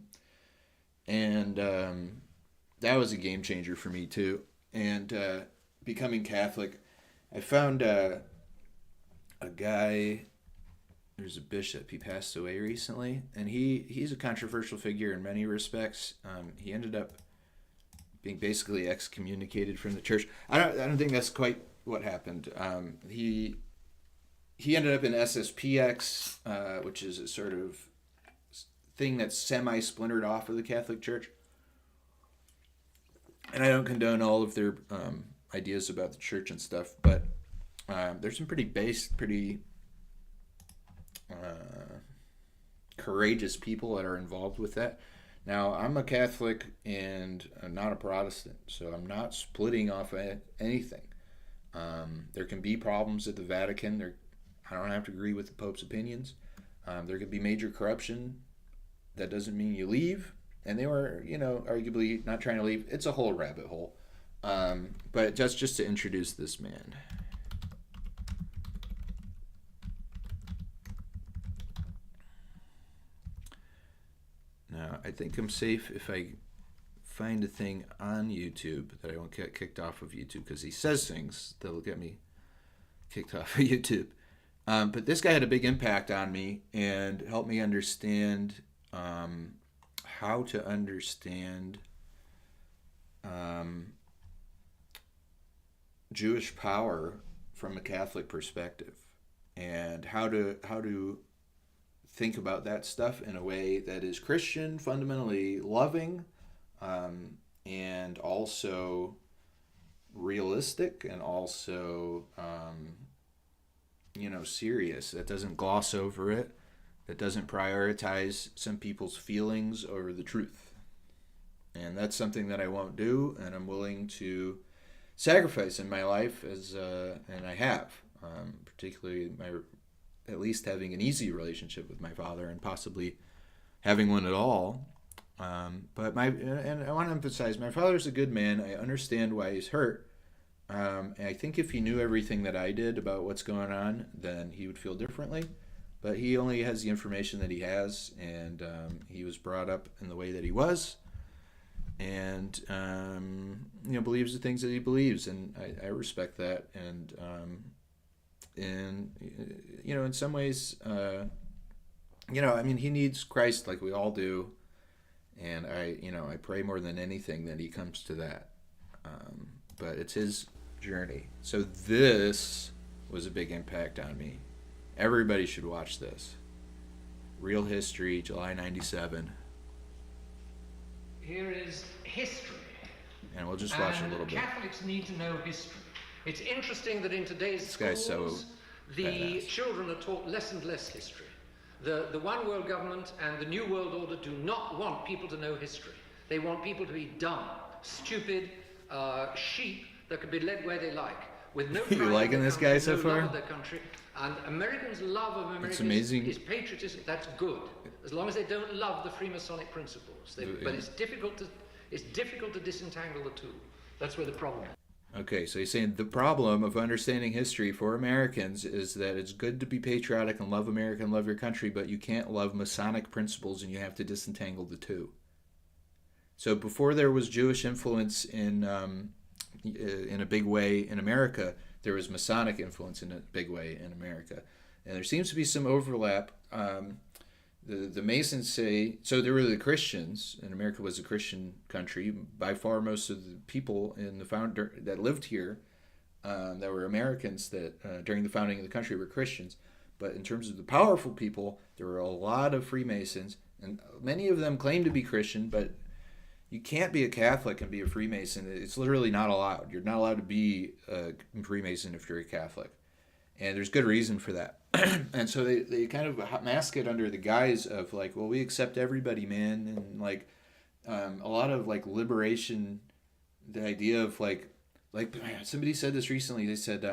[SPEAKER 1] was a game changer for me too. And becoming Catholic, I found a guy, there's a bishop, he passed away recently, and he's a controversial figure in many respects. He ended up being basically excommunicated from the church. I don't think that's quite what happened. He ended up in SSPX, which is a sort of thing that's semi-splintered off of the Catholic Church. And I don't condone all of their ideas about the church and stuff, but there's some pretty courageous people that are involved with that. Now, I'm a Catholic and I'm not a Protestant, so I'm not splitting off anything. There can be problems at the Vatican. I don't have to agree with the Pope's opinions. There could be major corruption. That doesn't mean you leave. And they were, arguably not trying to leave. It's a whole rabbit hole. But that's just to introduce this man. Now, I think I'm safe if I find a thing on YouTube that I won't get kicked off of YouTube, because he says things that'll get me kicked off of YouTube. But this guy had a big impact on me and helped me understand how to understand Jewish power from a Catholic perspective, and how to think about that stuff in a way that is Christian, fundamentally loving, and also realistic, and also serious. That doesn't gloss over it. That doesn't prioritize some people's feelings over the truth. And that's something that I won't do, and I'm willing to sacrifice in my life, and I have, particularly my at least having an easy relationship with my father and possibly having one at all. But and I want to emphasize, my father's a good man. I understand why he's hurt. And I think if he knew everything that I did about what's going on, then he would feel differently. But he only has the information that he has, and he was brought up in the way that he was, and believes the things that he believes, and I respect that. And in some ways, he needs Christ like we all do, and I pray more than anything that he comes to that. But it's his journey. So this was a big impact on me. Everybody should watch this. Real History, July 97.
[SPEAKER 6] Here is history.
[SPEAKER 1] And we'll just watch a little bit.
[SPEAKER 6] Catholics need to know history. It's interesting that in today's
[SPEAKER 1] guy's
[SPEAKER 6] schools,
[SPEAKER 1] so
[SPEAKER 6] the
[SPEAKER 1] badass.
[SPEAKER 6] children are taught less and less history. The one world government and the new world order do not want people to know history. They want people to be dumb, stupid, sheep that can be led where they like, with no pride
[SPEAKER 1] You
[SPEAKER 6] in
[SPEAKER 1] liking
[SPEAKER 6] their
[SPEAKER 1] this
[SPEAKER 6] country,
[SPEAKER 1] guy so
[SPEAKER 6] no
[SPEAKER 1] far?
[SPEAKER 6] love of their country. And Americans' love of America
[SPEAKER 1] amazing.
[SPEAKER 6] is patriotism. That's good, as long as they don't love the Freemasonic principles. But it's difficult to disentangle the two. That's where the problem is.
[SPEAKER 1] Okay, so he's saying the problem of understanding history for Americans is that it's good to be patriotic and love America and love your country, but you can't love Masonic principles, and you have to disentangle the two. So before there was Jewish influence in a big way in America, there was Masonic influence in a big way in America. And there seems to be some overlap. The Masons say, so there were the Christians, and America was a Christian country. By far, most of the people in the that lived here, that were Americans that during the founding of the country were Christians. But in terms of the powerful people, there were a lot of Freemasons, and many of them claim to be Christian, but you can't be a Catholic and be a Freemason. It's literally not allowed. You're not allowed to be a Freemason if you're a Catholic. And there's good reason for that. And so they kind of mask it under the guise of like, well, we accept everybody, man. And like a lot of like liberation, the idea of like somebody said this recently. They said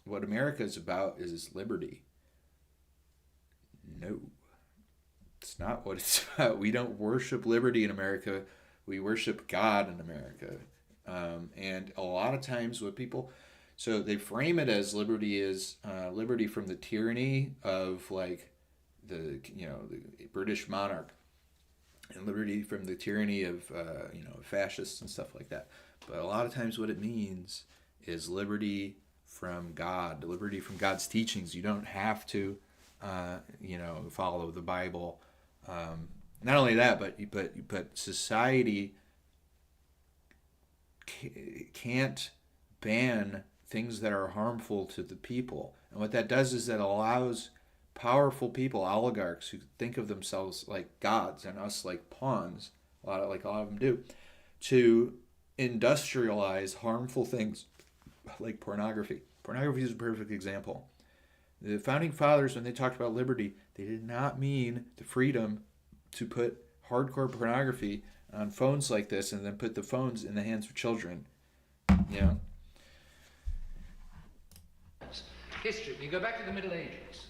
[SPEAKER 1] what America is about is liberty. No, it's not what it's about. We don't worship liberty in America. We worship God in America. And a lot of times what people... So they frame it as liberty is liberty from the tyranny of like the British monarch, and liberty from the tyranny of fascists and stuff like that. But a lot of times what it means is liberty from God, liberty from God's teachings. You don't have to follow the Bible. Not only that, but society can't ban things that are harmful to the people. And what that does is that allows powerful people, oligarchs, who think of themselves like gods and us like pawns, a lot of them do, to industrialize harmful things like pornography. Pornography is a perfect example. The founding fathers, when they talked about liberty, they did not mean the freedom to put hardcore pornography on phones like this and then put the phones in the hands of children.
[SPEAKER 6] History. You go back to the Middle Ages,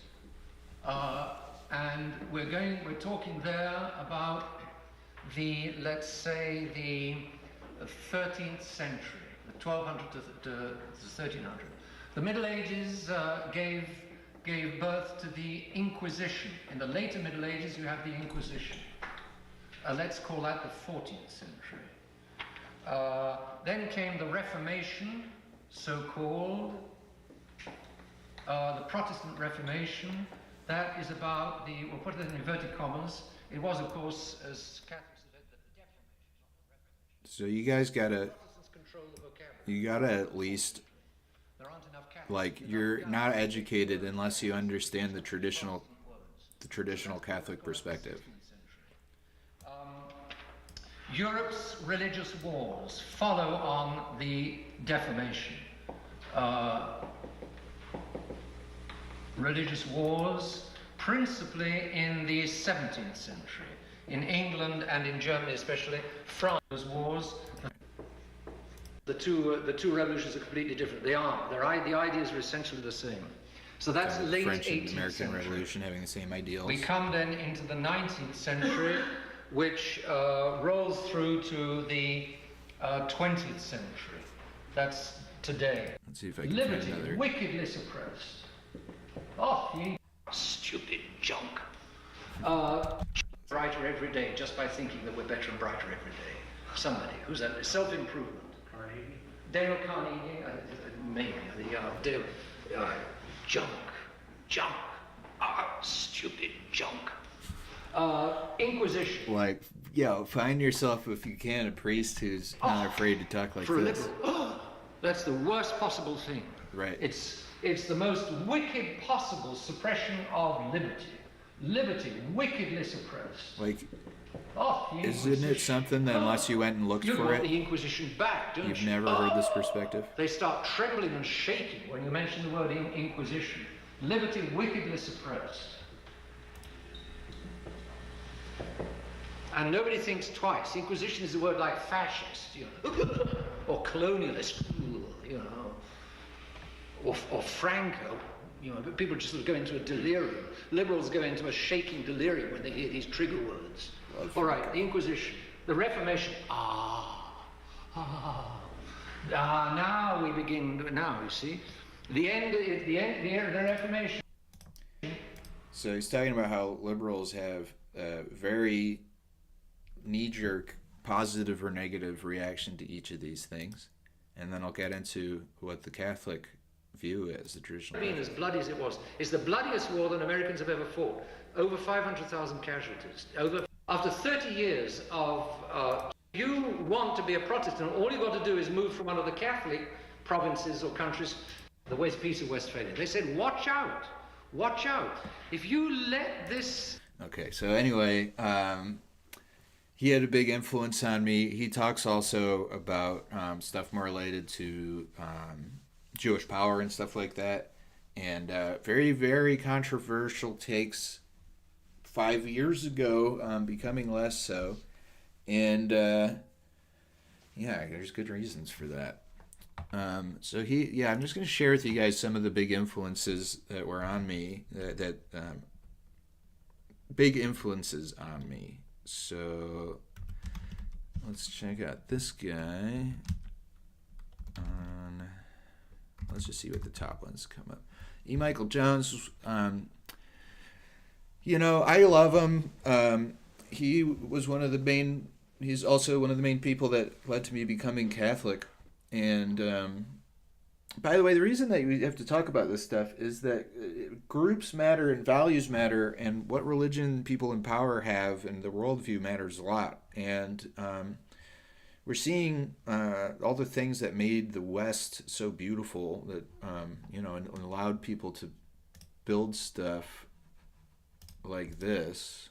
[SPEAKER 6] and we're talking there about the 13th century, the 1200 to the 1300. The Middle Ages gave birth to the Inquisition. In the later Middle Ages, you have the Inquisition. Let's call that the 14th century. Then came the Reformation, so-called. The Protestant Reformation, that is about we'll put it in inverted commas, it was, of course, as Catholics said, the Deformation.
[SPEAKER 1] So you guys gotta,
[SPEAKER 6] Protestants control the vocabulary.
[SPEAKER 1] you gotta at least,
[SPEAKER 6] There aren't enough Catholics.
[SPEAKER 1] like, you're not educated unless you understand the traditional Catholic perspective.
[SPEAKER 6] Europe's religious wars follow on the Reformation. Religious wars, principally in the 17th century, in England and in Germany especially. France wars. The two revolutions are completely different. They are. The ideas are essentially the same. So that's
[SPEAKER 1] kind of
[SPEAKER 6] late
[SPEAKER 1] French and
[SPEAKER 6] 18th
[SPEAKER 1] American
[SPEAKER 6] century.
[SPEAKER 1] Revolution having the same ideals.
[SPEAKER 6] We come then into the 19th century, which rolls through to the 20th century. That's today.
[SPEAKER 1] Let's see if I can
[SPEAKER 6] Liberty,
[SPEAKER 1] find another.
[SPEAKER 6] wickedly suppressed. Oh, you stupid junk. Brighter every day just by thinking that we're better and brighter every day. Somebody who's a self-improvement. Carnegie? Dale Carnegie, maybe. Dale, junk, stupid junk. Inquisition.
[SPEAKER 1] Like, find yourself, if you can, a priest who's not afraid to talk like
[SPEAKER 6] For a
[SPEAKER 1] this.
[SPEAKER 6] liberal, that's the worst possible thing.
[SPEAKER 1] Right.
[SPEAKER 6] It's the most wicked possible suppression of liberty. Liberty, wickedly suppressed.
[SPEAKER 1] Like,
[SPEAKER 6] Oh, the
[SPEAKER 1] isn't it
[SPEAKER 6] Inquisition.
[SPEAKER 1] something that unless you went and looked
[SPEAKER 6] You
[SPEAKER 1] for
[SPEAKER 6] want the
[SPEAKER 1] it,
[SPEAKER 6] Inquisition back, don't
[SPEAKER 1] you've
[SPEAKER 6] you?
[SPEAKER 1] never heard this perspective?
[SPEAKER 6] They start trembling and shaking when you mention the word Inquisition. Liberty wickedly suppressed. And nobody thinks twice. Inquisition is a word like fascist, or colonialist, or Franco. But people just sort of go into a delirium. Liberals go into a shaking delirium when they hear these trigger words. All right, the Inquisition, the Reformation. Now we begin. Now you see, the end. The Reformation.
[SPEAKER 1] So he's talking about how liberals have a very knee-jerk positive or negative reaction to each of these things. And then I'll get into what the Catholic view is, the traditional.
[SPEAKER 6] Being as bloody as it was, it's the bloodiest war that Americans have ever fought. Over 500,000 casualties. After 30 years of, you want to be a Protestant, all you've got to do is move from one of the Catholic provinces or countries, the Peace of Westphalia. They said, watch out, watch out. If you let this...
[SPEAKER 1] Okay, so anyway, he had a big influence on me. He talks also about stuff more related to Jewish power and stuff like that. And very, very controversial takes 5 years ago, becoming less so. And there's good reasons for that. I'm just going to share with you guys some of the big influences that were on me, big influences on me. So let's check out this guy. Let's just see what the top ones come up. E. Michael Jones. I love him. He was one of the main. He's also one of the main people that led to me becoming Catholic. And by the way, the reason that we have to talk about this stuff is that groups matter and values matter, and what religion people in power have and the worldview matters a lot. And we're seeing all the things that made the West so beautiful that, and allowed people to build stuff like this.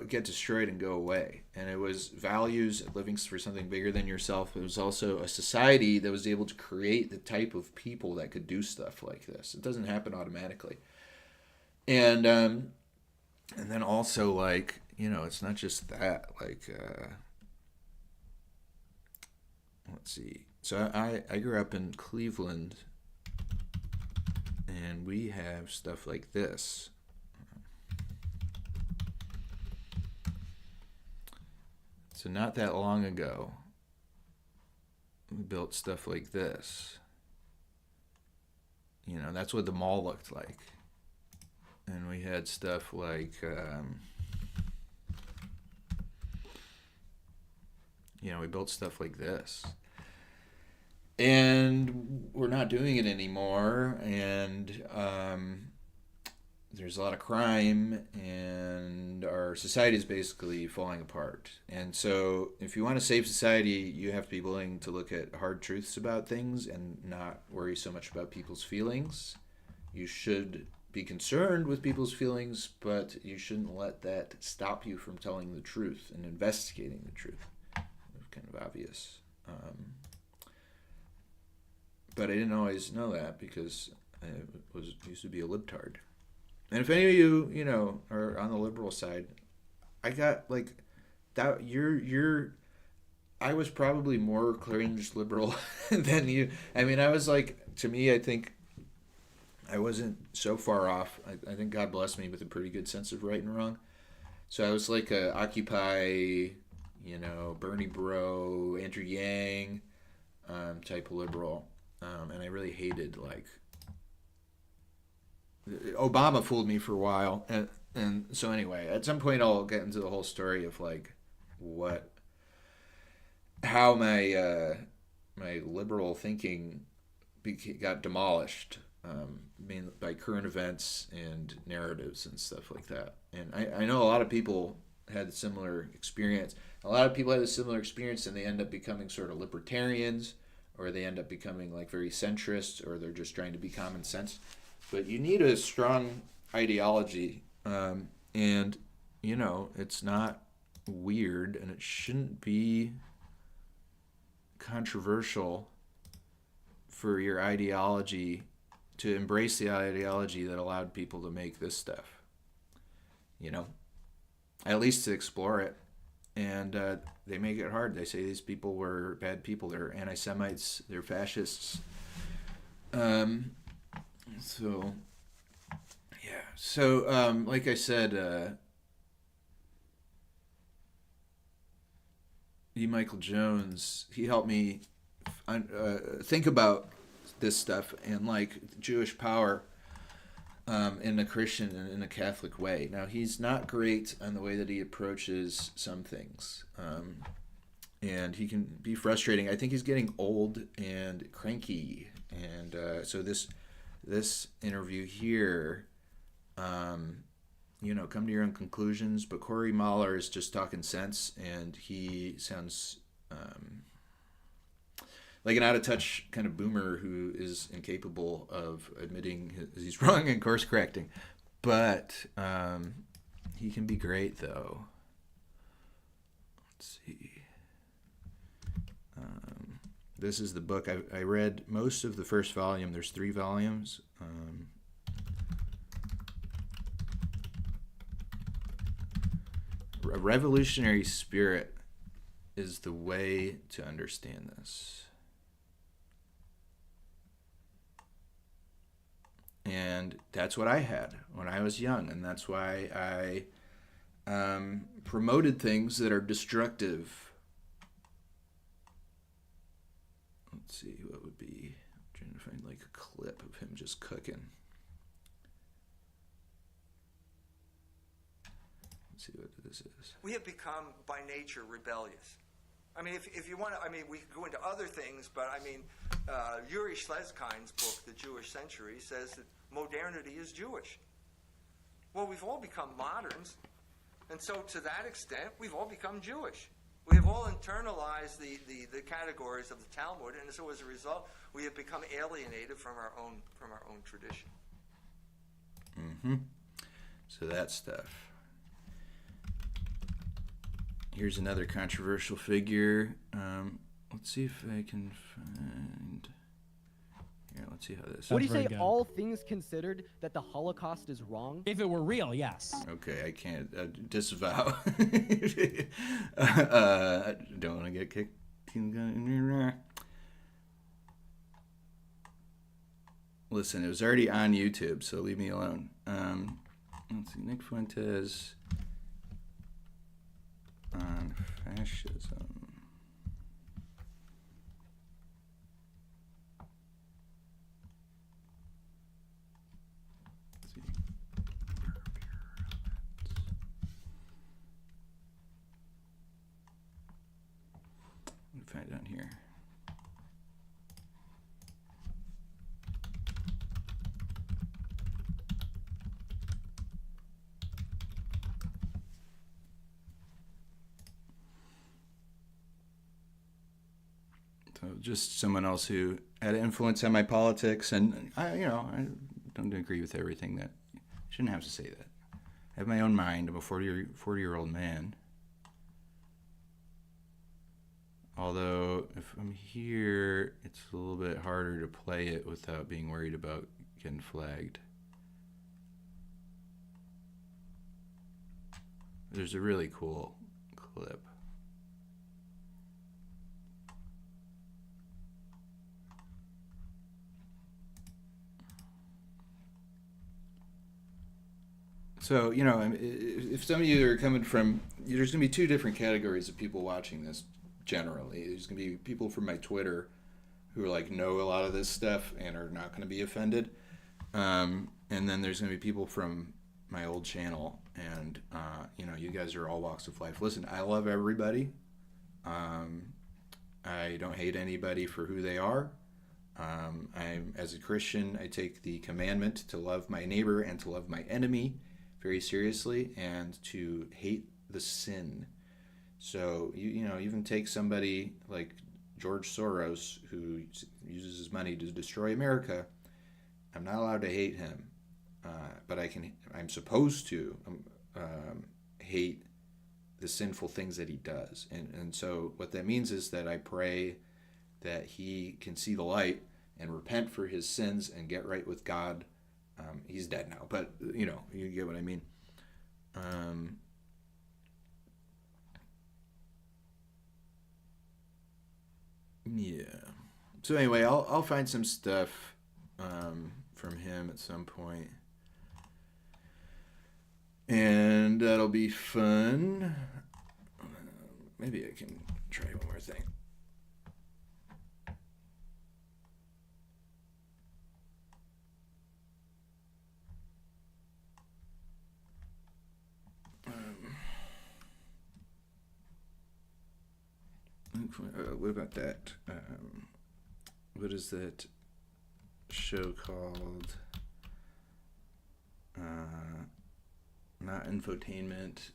[SPEAKER 1] Get destroyed and go away. And it was values, living for something bigger than yourself. It was also a society that was able to create the type of people that could do stuff like this. It doesn't happen automatically. And then also, it's not just that. Let's see. So I grew up in Cleveland, and we have stuff like this. So not that long ago, we built stuff like this. That's what the mall looked like. And we had stuff like, we built stuff like this. And we're not doing it anymore. And there's a lot of crime, and our society is basically falling apart. And so if you want to save society, you have to be willing to look at hard truths about things and not worry so much about people's feelings. You should be concerned with people's feelings, but you shouldn't let that stop you from telling the truth and investigating the truth. It's kind of obvious. But I didn't always know that because I used to be a libtard. And if any of you, are on the liberal side, I got that. I was probably more cringe liberal than you. I mean, I was like, to me, I think I wasn't so far off. I think God blessed me with a pretty good sense of right and wrong. So I was like a Occupy, Bernie Bro, Andrew Yang type of liberal. And I really hated, like, Obama fooled me for a while. And so anyway, at some point I'll get into the whole story of, like, how my liberal thinking got demolished, mainly by current events and narratives and stuff like that. And I know a lot of people had a similar experience. A lot of people had a similar experience, and they end up becoming sort of libertarians, or they end up becoming like very centrist, or they're just trying to be common sense. But you need a strong ideology, and it's not weird, and it shouldn't be controversial for your ideology to embrace the ideology that allowed people to make this stuff, at least to explore it. And they make it hard. They say these people were bad people. They're anti-Semites. They're fascists. So like I said, E. Michael Jones, he helped me think about this stuff and, like, Jewish power in a Christian and in a Catholic way. Now, he's not great on the way that he approaches some things, and he can be frustrating. I think he's getting old and cranky, and so this interview here, come to your own conclusions. But Corey Mahler is just talking sense, and he sounds like an out-of-touch kind of boomer who is incapable of admitting he's wrong and course correcting. But he can be great, though. Let's see. This is the book. I read most of the first volume. There's 3 volumes. A revolutionary spirit is the way to understand this. And that's what I had when I was young, and that's why I promoted things that are destructive. Let's see, what would be... I'm trying to find, like, a clip of him just cooking. Let's see what this is.
[SPEAKER 7] We have become, by nature, rebellious. I mean, if you want to, we could go into other things, but Yuri Schleskind's book, The Jewish Century, says that modernity is Jewish. Well, we've all become moderns, and so to that extent, we've all become Jewish. We have all internalized the categories of the Talmud, and so as a result, we have become alienated from our own tradition.
[SPEAKER 1] Mm-hmm. So that stuff. Here's another controversial figure. Let's see if I can find... Here, let's see how this...
[SPEAKER 8] Would you say,
[SPEAKER 9] good.
[SPEAKER 8] all things considered, that the Holocaust is wrong?
[SPEAKER 9] If it were real, yes.
[SPEAKER 1] Okay, I can't disavow. I don't want to get kicked. Listen, it was already on YouTube, so leave me alone. Let's see, Nick Fuentes on fascism. Let's see. Let me find it on here. So just someone else who had an influence on my politics, and I don't agree with everything that. I shouldn't have to say that. I have my own mind. I'm a 40-year-old man. Although, if I'm here, it's a little bit harder to play it without being worried about getting flagged. There's a really cool clip. So, you know, I mean, if some of you are coming from, there's going to be two different categories of people watching this generally. There's going to be people from my Twitter who are like know a lot of this stuff and are not going to be offended. And then there's going to be people from my old channel, and, you know, you guys are all walks of life. Listen, I love everybody. I don't hate anybody for who they are. As a Christian, I take the commandment to love my neighbor and to love my enemy very seriously, and to hate the sin. So, you know, even take somebody like George Soros, who uses his money to destroy America. I'm not allowed to hate him, but I'm supposed to hate the sinful things that he does. And so what that means is that I pray that he can see the light and repent for his sins and get right with God. He's dead now, but, you know, you get what I mean. Yeah. So anyway, I'll find some stuff from him at some point, and that'll be fun. Maybe I can try one more thing. What about that? What is that show called? Not infotainment.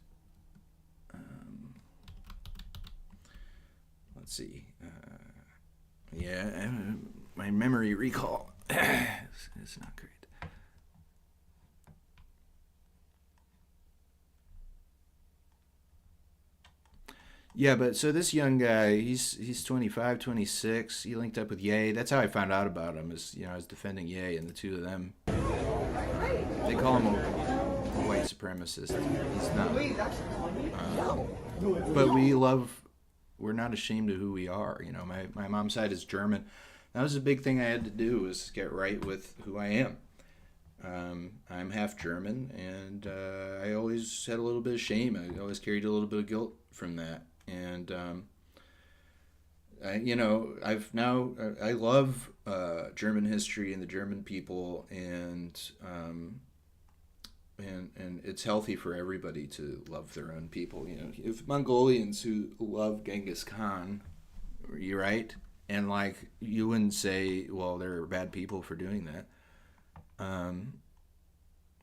[SPEAKER 1] Let's see. Yeah, my memory recall is not great. Yeah, but so this young guy, he's 25, 26. He linked up with Ye. That's how I found out about him. Is, you know, I was defending Ye, and the two of them, they call him a white supremacist. He's not. But we're not ashamed of who we are. You know, my mom's side is German. That was a big thing I had to do, was get right with who I am. I'm half German, and I always had a little bit of shame. I always carried a little bit of guilt from that. And I love German history and the German people, and it's healthy for everybody to love their own people. You know, if Mongolians who love Genghis Khan, you're right, and like you wouldn't say, well, they're bad people for doing that.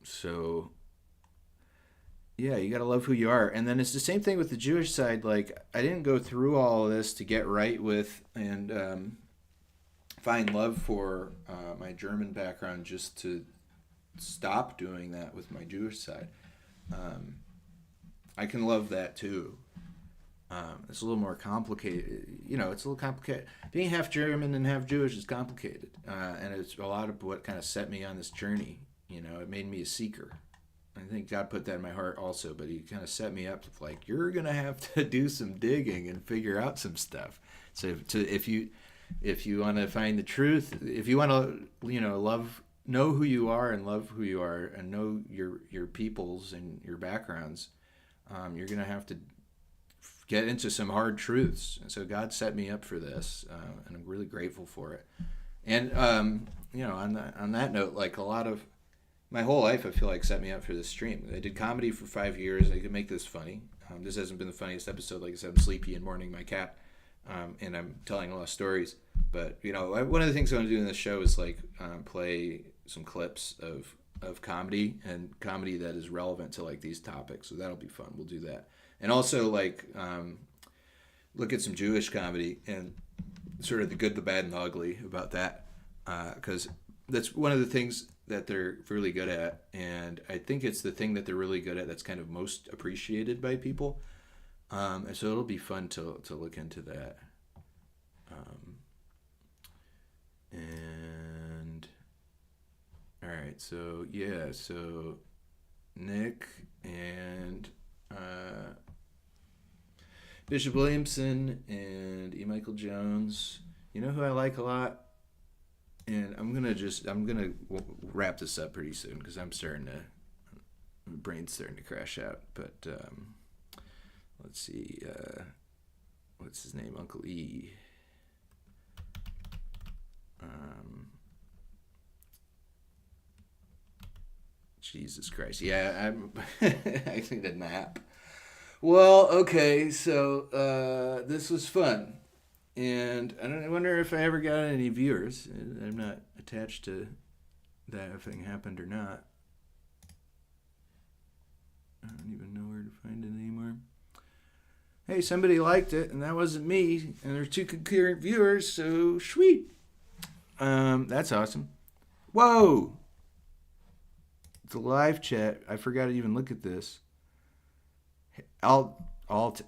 [SPEAKER 1] So. Yeah, you gotta love who you are. And then it's the same thing with the Jewish side. Like, I didn't go through all of this to get right with and find love for my German background just to stop doing that with my Jewish side. I can love that too. It's a little more complicated. You know, it's a little complicated. Being half German and half Jewish is complicated. And it's a lot of what kind of set me on this journey. You know, it made me a seeker. I think God put that in my heart also, but he kind of set me up with like, you're going to have to do some digging and figure out some stuff. So if you want to find the truth, if you want to, you know, know who you are and love who you are and know your peoples and your backgrounds, you're going to have to get into some hard truths. And so God set me up for this, and I'm really grateful for it. And, you know, on that note, like a lot of, my whole life, I feel like, set me up for this stream. I did comedy for 5 years. I could make this funny. This hasn't been the funniest episode. Like I said, I'm sleepy and mourning my cat, and I'm telling a lot of stories. But, you know, one of the things I want to do in this show is, like, play some clips of comedy, and comedy that is relevant to, like, these topics. So that'll be fun. We'll do that. And also, like, look at some Jewish comedy and sort of the good, the bad, and the ugly about that. Because that's one of the things that they're really good at, and I think it's the thing that they're really good at that's kind of most appreciated by people. And so it'll be fun to look into that. And all right, so yeah, so Nick and Bishop Williamson and E. Michael Jones. You know who I like a lot? And I'm gonna wrap this up pretty soon because I'm starting to brain's starting to crash out. But let's see. What's his name? Uncle E. Jesus Christ. Yeah, I need a nap. Well, okay, so this was fun. And I wonder if I ever got any viewers. I'm not attached to that if anything happened or not. I don't even know where to find it anymore. Hey, somebody liked it, and that wasn't me. And there's 2 concurrent viewers, so sweet. That's awesome. Whoa! The live chat. I forgot to even look at this. Altazar,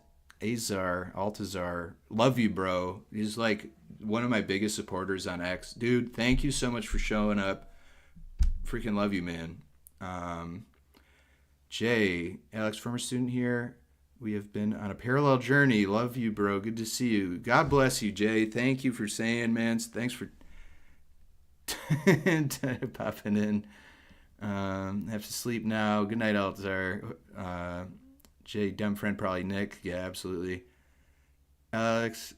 [SPEAKER 1] love you, bro. He's like one of my biggest supporters on X. Dude, thank you so much for showing up. Freaking love you, man. Jay, Alex, former student here. We have been on a parallel journey. Love you, bro. Good to see you. God bless you, Jay. Thank you for saying, man. Thanks for popping in. Have to sleep now. Good night, Altazar. Jay, dumb friend, probably Nick. Yeah, absolutely. Alex,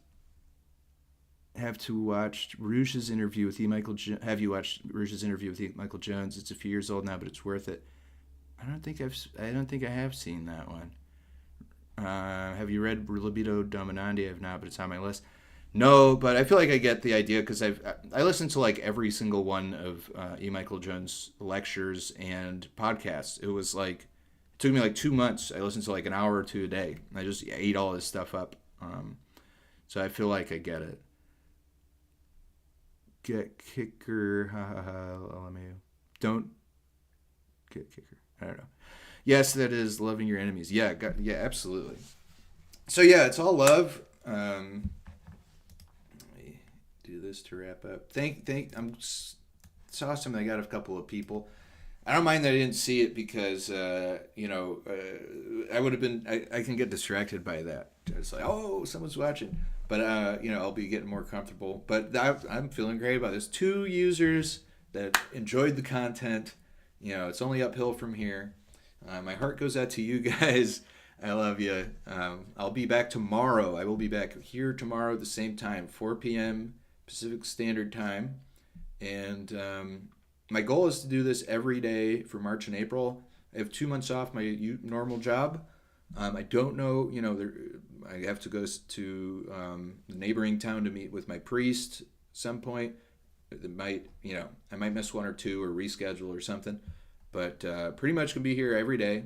[SPEAKER 1] have you watched Rouge's interview with E. Michael Jones? It's a few years old now, but it's worth it. I don't think I have seen that one. Have you read Libido Dominandi? I have not, but it's on my list. No, but I feel like I get the idea because I listened to like every single one of E. Michael Jones' lectures and podcasts. It was like, it took me like 2 months. I listened to like an hour or 2 a day. I just ate all this stuff up. So I feel like I get it. Get kicker. LMAO. Don't get kicker. I don't know. Yes, that is loving your enemies. Yeah, yeah, absolutely. So yeah, it's all love. Let me do this to wrap up. It's awesome. I got a couple of people. I don't mind that I didn't see it because I would have been. I can get distracted by that. It's like, oh, someone's watching, but I'll be getting more comfortable. But I'm feeling great about this. 2 users that enjoyed the content. It's only uphill from here. My heart goes out to you guys. I love you. I'll be back tomorrow. I will be back here tomorrow at the same time, 4 p.m. Pacific Standard Time. And my goal is to do this every day for March and April. I have 2 months off my normal job. I don't know, I have to go to the neighboring town to meet with my priest some point. I might miss 1 or 2 or reschedule or something. But pretty much can be here every day.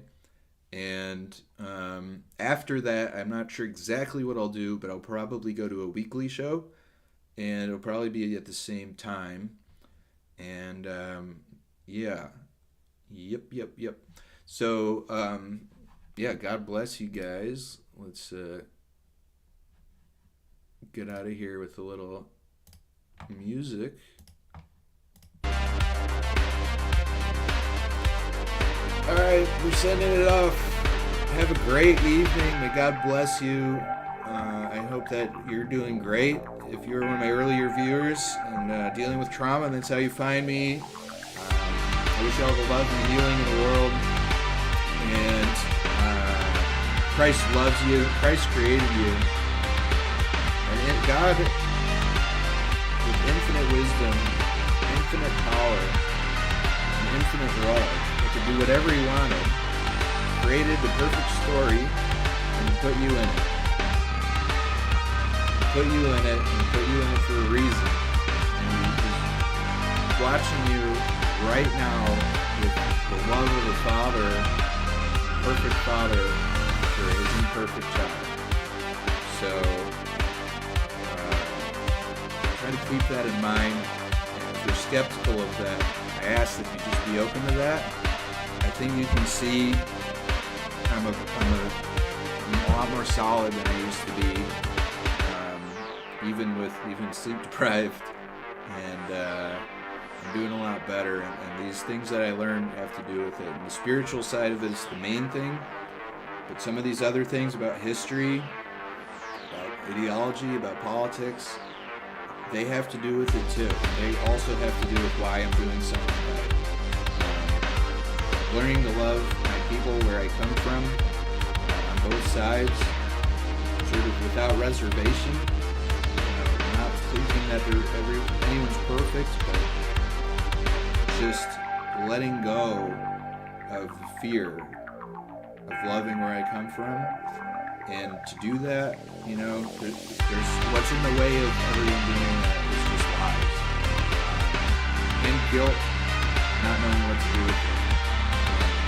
[SPEAKER 1] And after that, I'm not sure exactly what I'll do, but I'll probably go to a weekly show. And it'll probably be at the same time. And yeah. Yep. So, God bless you guys. Let's get out of here with a little music. All right, we're sending it off. Have a great evening. May God bless you. I hope that you're doing great. If you're one of my earlier viewers and dealing with trauma, that's how you find me. I wish you all the love and healing in the world. And Christ loves you. Christ created you. And God, with infinite wisdom, infinite power, and infinite love, to do whatever he wanted, created the perfect story, and put you in it. Put you in it, and put you in it for a reason. And he's watching you right now with the love of the Father, perfect Father, for his imperfect child. So, try to keep that in mind. And if you're skeptical of that, I ask that you just be open to that. I think you can see I'm a lot more solid than I used to be, even sleep deprived, and I'm doing a lot better. And these things that I learned have to do with it. And the spiritual side of it is the main thing, but some of these other things about history, about ideology, about politics, they have to do with it too. They also have to do with why I'm doing something about it. Learning to love my people where I come from, on both sides, sort of without reservation. Not thinking that anyone's perfect, but just letting go of the fear of loving where I come from. And to do that, there's what's in the way of everyone doing that is just lies. And guilt, not knowing what to do with it.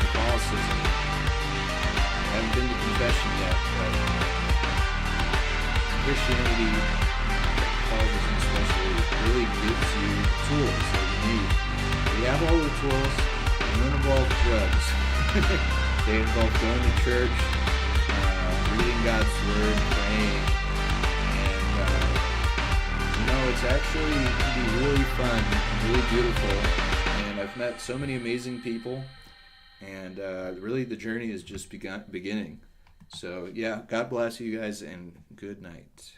[SPEAKER 1] Catholicism. I haven't been to confession yet, but Christianity, Catholicism especially, really gives you tools that you need. You have all the tools, they don't involve drugs. They involve going to church, reading God's Word, praying, and it's actually can be really fun, really beautiful, and I've met so many amazing people, and really the journey is just beginning. So yeah, God bless you guys, and good night.